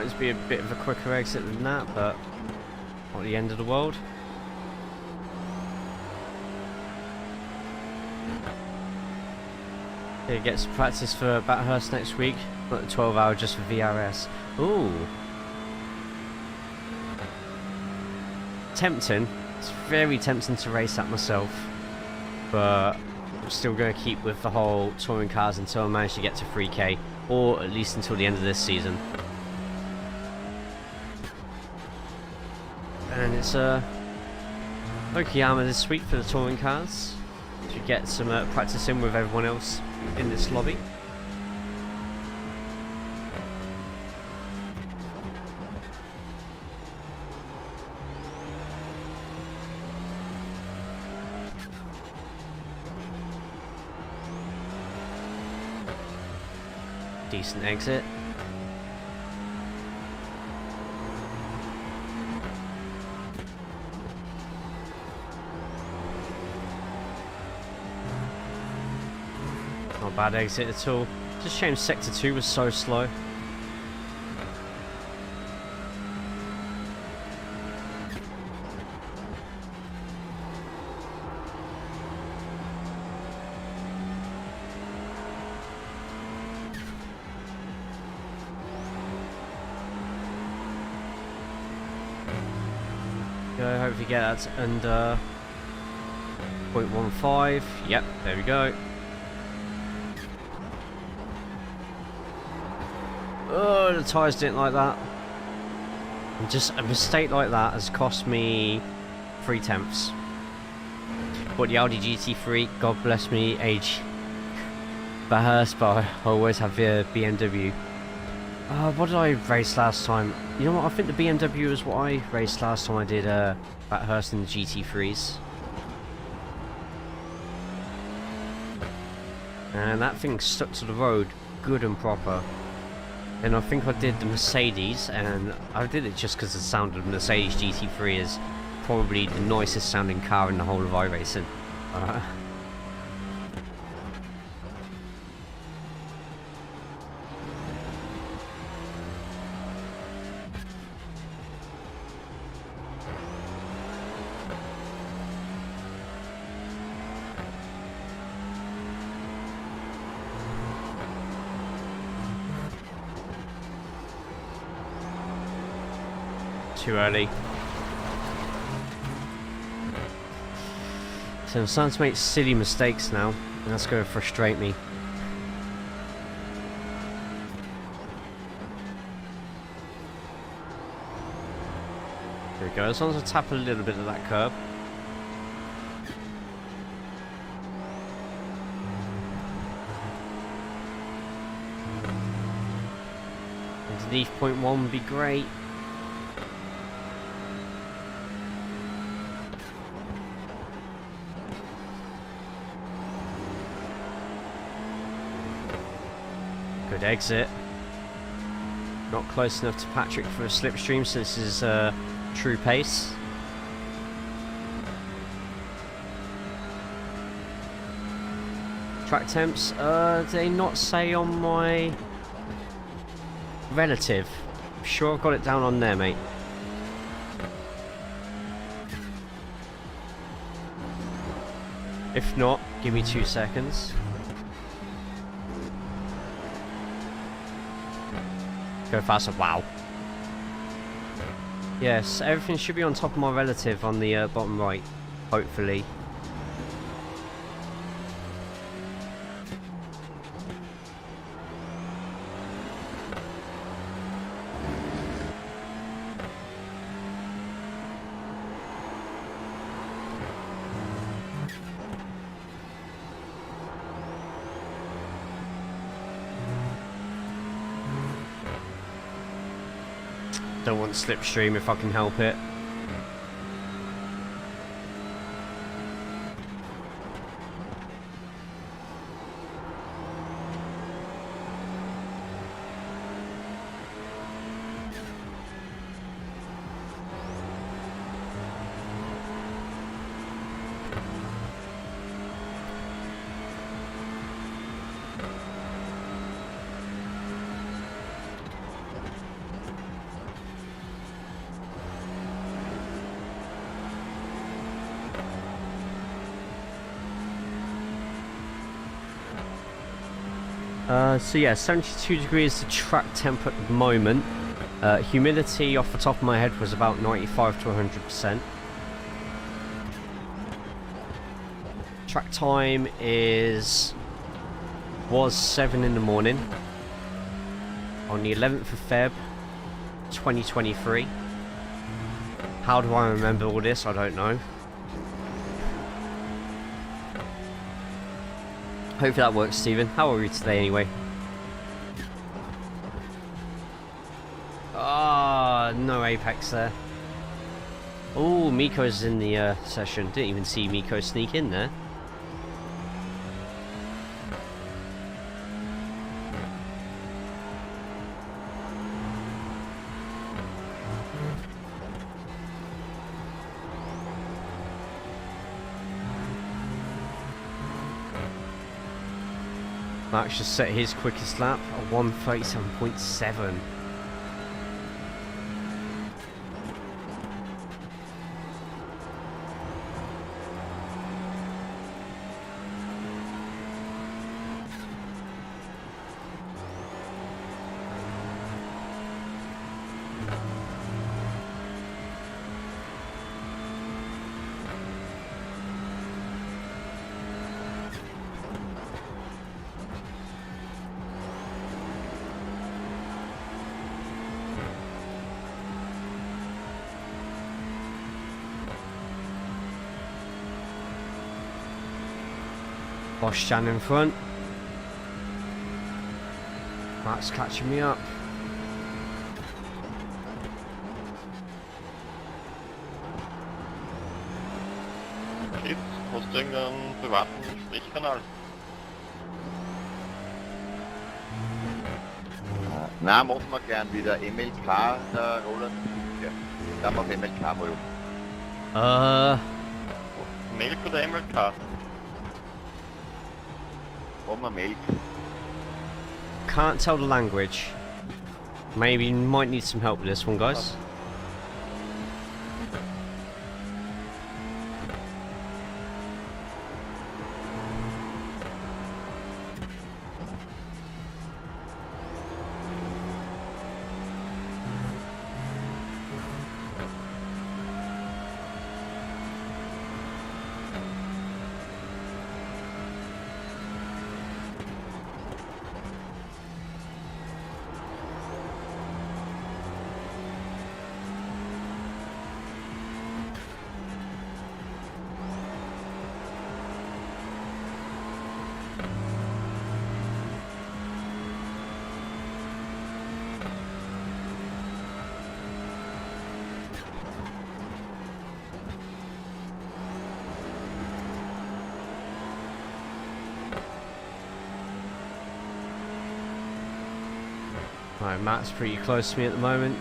To be a bit of a quicker exit than that, but not the end of the world. Yeah, get some practice for Bathurst next week. Not the 12-hour just for VRS. Ooh, tempting. It's very tempting to race that myself, but I'm still going to keep with the whole touring cars until I manage to get to 3K, or at least until the end of this season. And it's Okayama this week for the touring cars to get some practice in with everyone else in this lobby. Decent exit. Not a bad exit at all. Just shame sector 2 was so slow. Go, hope you get that under 0.15. Yep, there we go. Oh, the tyres didn't like that. And just a mistake like that has cost me 3 temps. But the Audi GT3, God bless me, age Bathurst, but I always have the BMW. What did I race last time? You know what, I think the BMW is what I raced last time I did Bathurst in the GT3s. And that thing stuck to the road good and proper. And I think I did the Mercedes, and I did it just because the sound of the Mercedes GT3 is probably the nicest sounding car in the whole of iRacing. Too early. So I'm starting to make silly mistakes now, and that's going to frustrate me. There we go, as long as I tap a little bit of that curb. Underneath 0.1 would be great. Good exit. Not close enough to Patrick for a slipstream, so this is true pace. Track temps, do they not say on my relative? I'm sure I've got it down on there, mate. If not, give me 2 seconds. Go faster. Wow. Yes, everything should be on top of my relative on the bottom right, hopefully. Don't want slipstream if I can help it. So yeah, 72 degrees the track temp at the moment. Humidity off the top of my head was about 95 to 100%. Track time was 7 in the morning on the 11th of Feb 2023. How do I remember all this? I don't know. Hopefully that works, Stephen. How are you today anyway? Ah, no Apex there. Oh, Miko's in the session. Didn't even see Miko sneak in there. Max just set his quickest lap at 1:37.7. Bosch in front. Matt's catching me up. Shit, hast du irgendeinen privaten Sprechkanal? Nein, machen wir gern wieder. MLK, der Roland. Da haben wir MLK mal. Melk oder MLK? Milk. Can't tell the language. Maybe might need some help with this one, guys. Right, Matt's pretty close to me at the moment.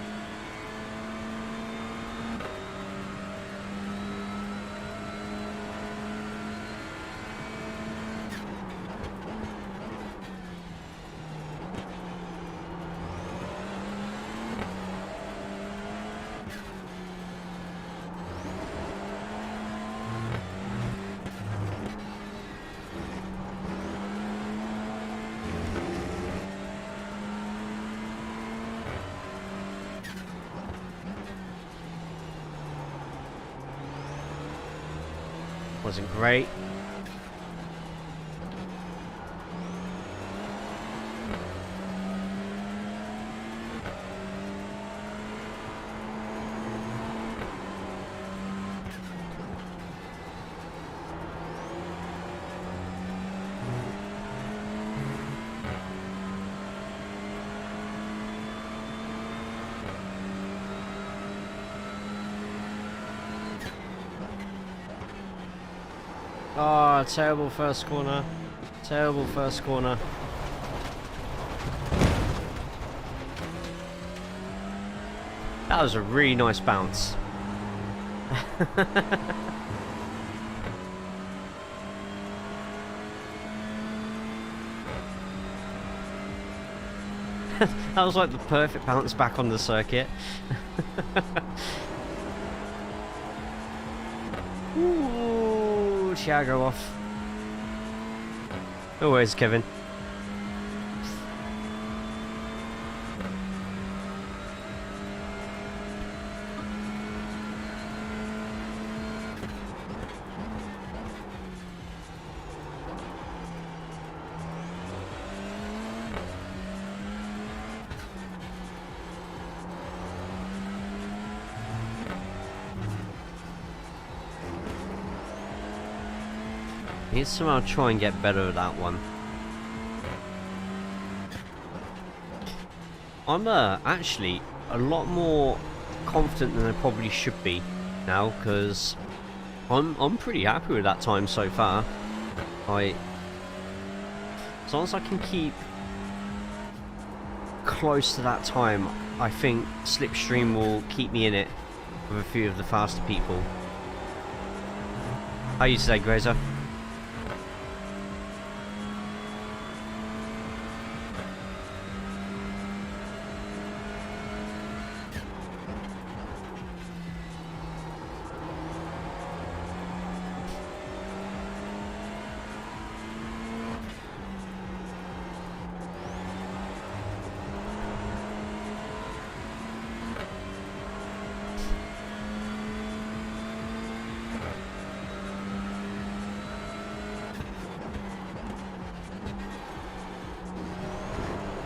Wasn't great. Oh, terrible first corner. Terrible first corner. That was a really nice bounce. That was like the perfect bounce back on the circuit. Ooh, Thiago off. Oh, where's Kevin? I need to somehow try and get better at that one. I'm actually a lot more confident than I probably should be now, because I'm pretty happy with that time so far. As long as I can keep close to that time, I think Slipstream will keep me in it with a few of the faster people. How are you today, Grazer?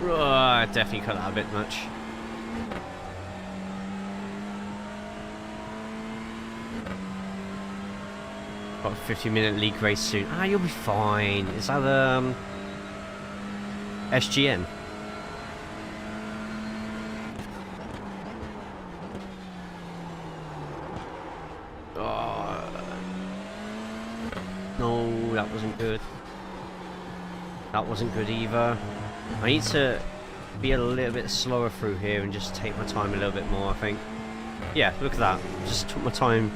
I definitely cut that a bit much. Got a 50-minute league race soon. Ah, you'll be fine. Is that SGN? Oh. No, that wasn't good. That wasn't good either. I need to be a little bit slower through here and just take my time a little bit more, I think. Yeah, look at that. Just took my time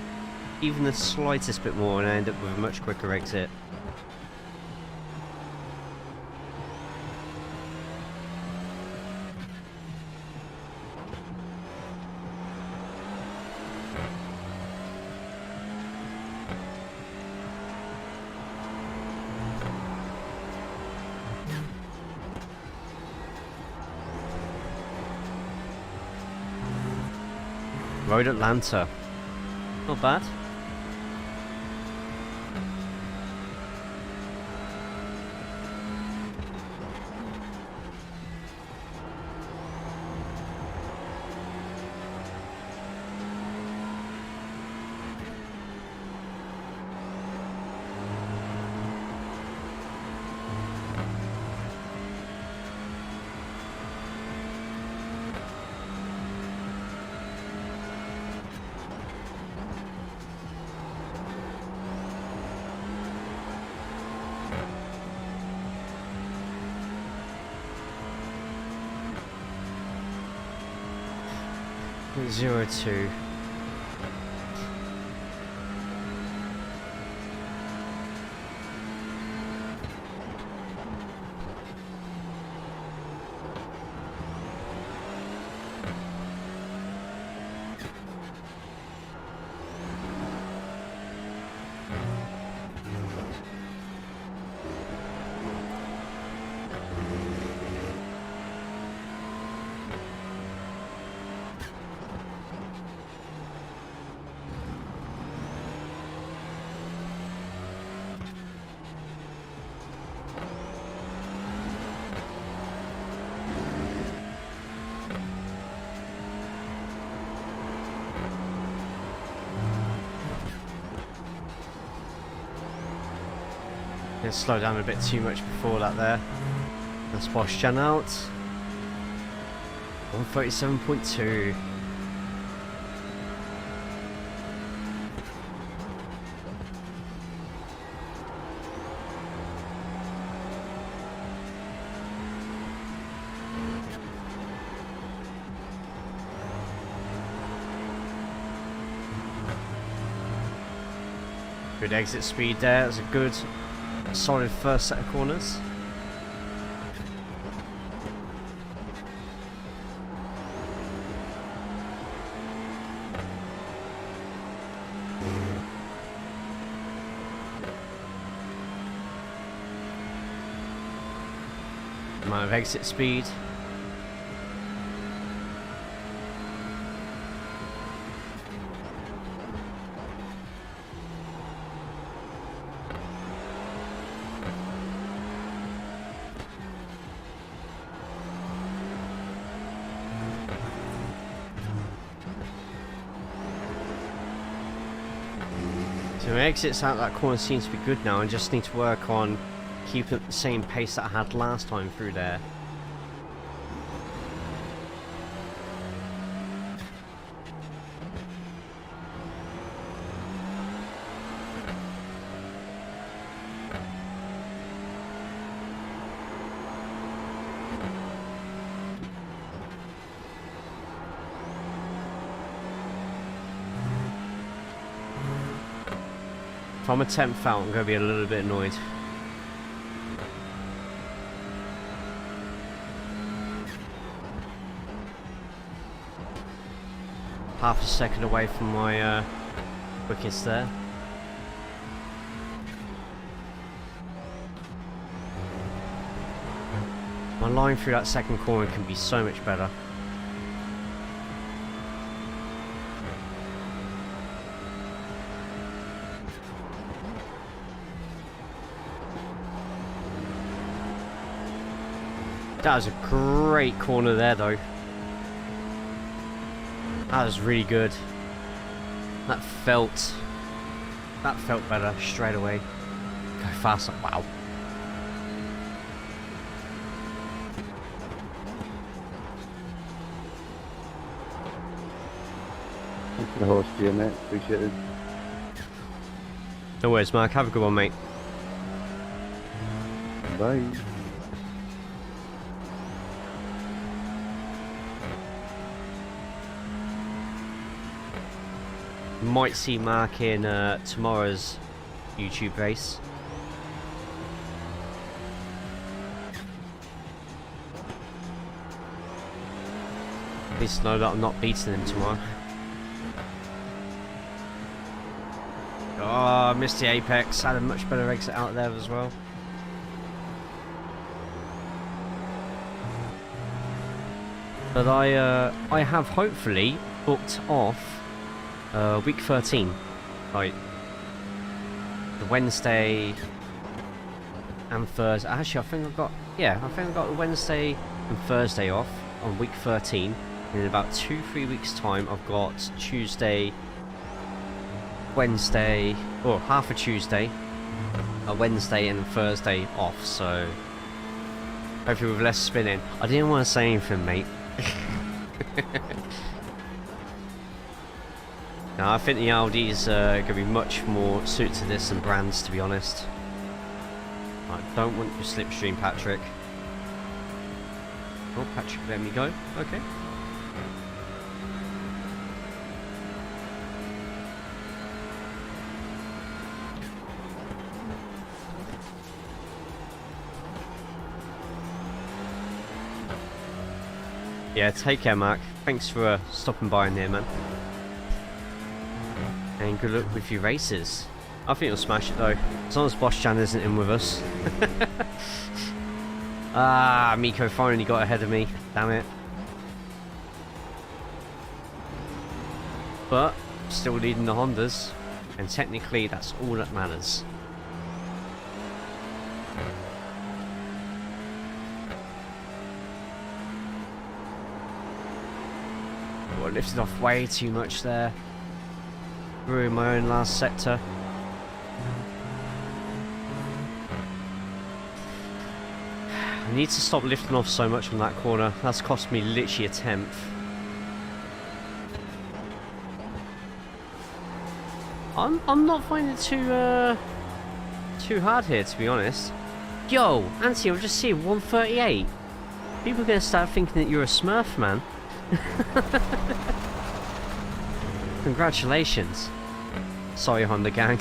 even the slightest bit more and I end up with a much quicker exit. Road Atlanta. Not bad. Zero two. Slow down a bit too much before that there. That's Bosch out. 137.2. Good exit speed there. That's a good, solid first set of corners. Amount of exit speed. So exits out that corner seems to be good now. I just need to work on keeping at the same pace that I had last time through there. If I'm a temp out, I'm going to be a little bit annoyed. Half a second away from my quickest there. My line through that second corner can be so much better. That was a great corner there though. That was really good. That felt better straight away. Go faster. Wow. Thanks for the horse steer, mate. Appreciate it. No worries, Mark. Have a good one, mate. Bye. Might see Mark in tomorrow's YouTube race. At least know that I'm not beating him tomorrow. Oh, missed the apex. Had a much better exit out there as well. But I have hopefully booked off week 13, like the Wednesday and Thursday. Actually, I think I got the Wednesday and Thursday off on week 13. In about 2-3 weeks' time, I've got Tuesday, Wednesday, or half a Tuesday, a Wednesday and Thursday off. So hopefully with less spinning. I didn't want to say anything, mate. Now, I think the Audi's going to be much more suited to this than brands, to be honest. I don't want your slipstream, Patrick. Oh, Patrick, let me go. Okay. Yeah, take care, Mark. Thanks for stopping by in here, man. And good luck with your races. I think you'll smash it though, as long as Boss Jan isn't in with us. Ah, Miko finally got ahead of me. Damn it. But still leading the Hondas, and technically that's all that matters. Oh, I lifted off way too much there. Ruined my own last sector. I need to stop lifting off so much on that corner. That's cost me literally a tenth. I'm not finding it too hard here, to be honest. Yo, Anthony, I've just seen 138. People are gonna start thinking that you're a Smurf, man. Congratulations. Sorry, Honda gang.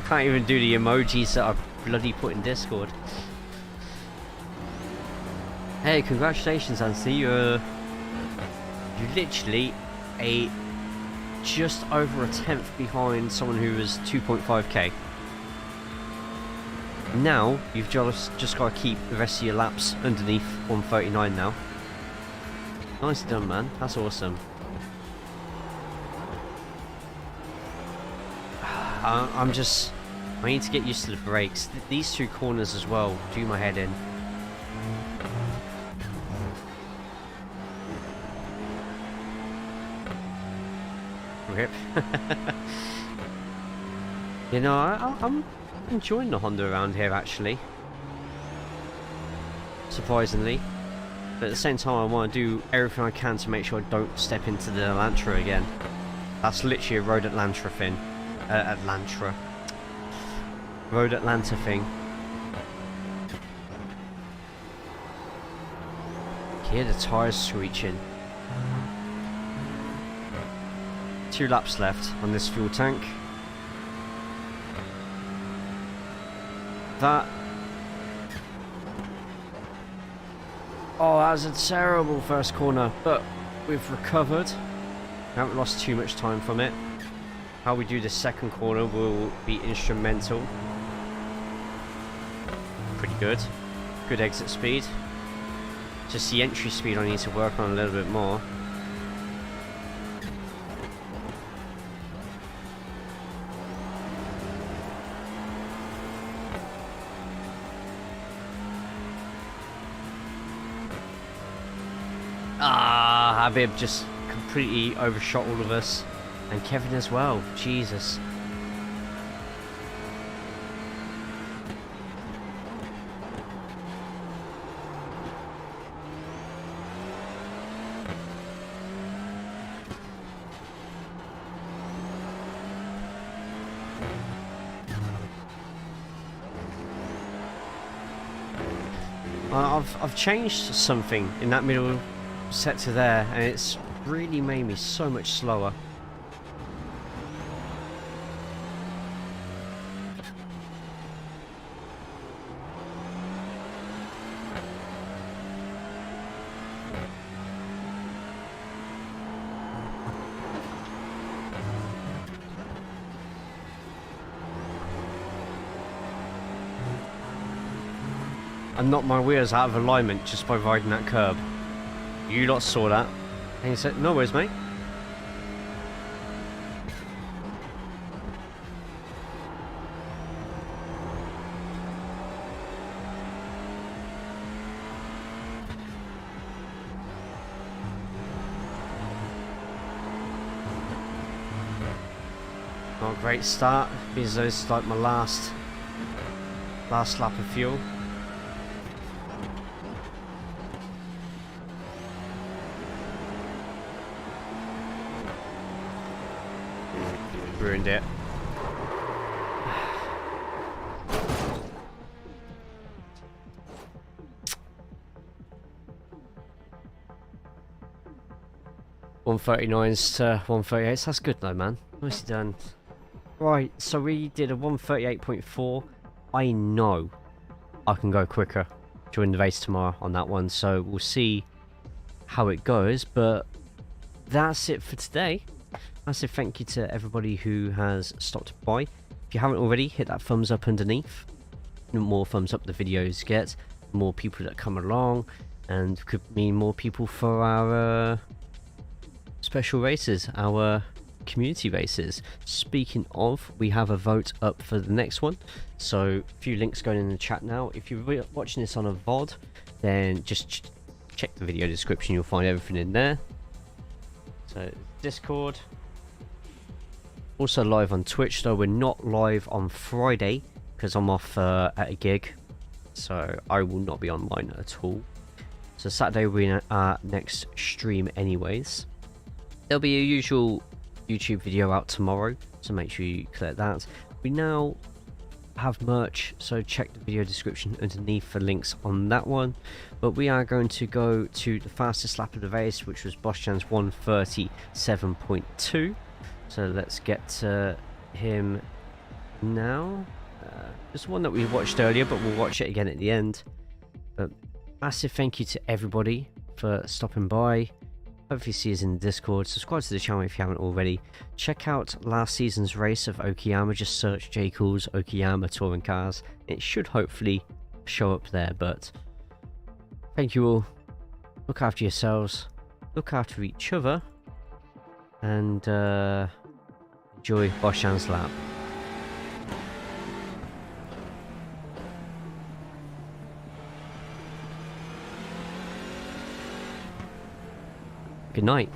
can't even do the emojis that I bloody put in Discord. Hey, congratulations, Anthony. You're literally just over a tenth behind someone who was 2.5k. Now you've just got to keep the rest of your laps underneath 139 now. Nicely done, man. That's awesome. I need to get used to the brakes. These two corners as well do my head in. Rip. You know, I'm enjoying the Honda around here actually. Surprisingly. But at the same time I want to do everything I can to make sure I don't step into the Elantra again. That's literally a Road Atlanta thing. Road Atlanta thing. Hear the tyres screeching. 2 laps left on this fuel tank. That... Oh, that was a terrible first corner, but we've recovered. We haven't lost too much time from it. How we do the second corner will be instrumental. Pretty good. Good exit speed. Just the entry speed I need to work on a little bit more. Habib just completely overshot all of us. And Kevin as well. Jesus. I've changed something in that middle sector there, and it's really made me so much slower. And knocked my wheels out of alignment just by riding that curb. You lot saw that. And he said, no worries, mate. Not a great start, because this is like my last lap of fuel. Ruined it. $139s to 138s. That's good though, man. Nicely done. Right, so we did a 138.4. I know I can go quicker during the race tomorrow on that one, so we'll see how it goes. But that's it for today. Massive thank you to everybody who has stopped by. If you haven't already, hit that thumbs up underneath. The more thumbs up the videos get, the more people that come along, and could mean more people for our special races, our community races. Speaking of, we have a vote up for the next one, so a few links going in the chat now. If you're watching this on a VOD, then just check the video description, you'll find everything in there. So Discord. Also live on Twitch, though we're not live on Friday because I'm off at a gig, so I will not be online at all. So Saturday will be our next stream anyways. There'll be a usual YouTube video out tomorrow, so make sure you click that. We now have merch, so check the video description underneath for links on that one. But we are going to go to the fastest lap of the race, which was Boschan's 137.2. So let's get him now. Just one that we watched earlier, but we'll watch it again at the end. But massive thank you to everybody for stopping by. Hopefully see us in the Discord. Subscribe to the channel if you haven't already. Check out last season's race of Okayama. Just search JayCaulls Okayama Touring Cars. It should hopefully show up there. But thank you all. Look after yourselves. Look after each other. And enjoy Boshan's lap. Good night.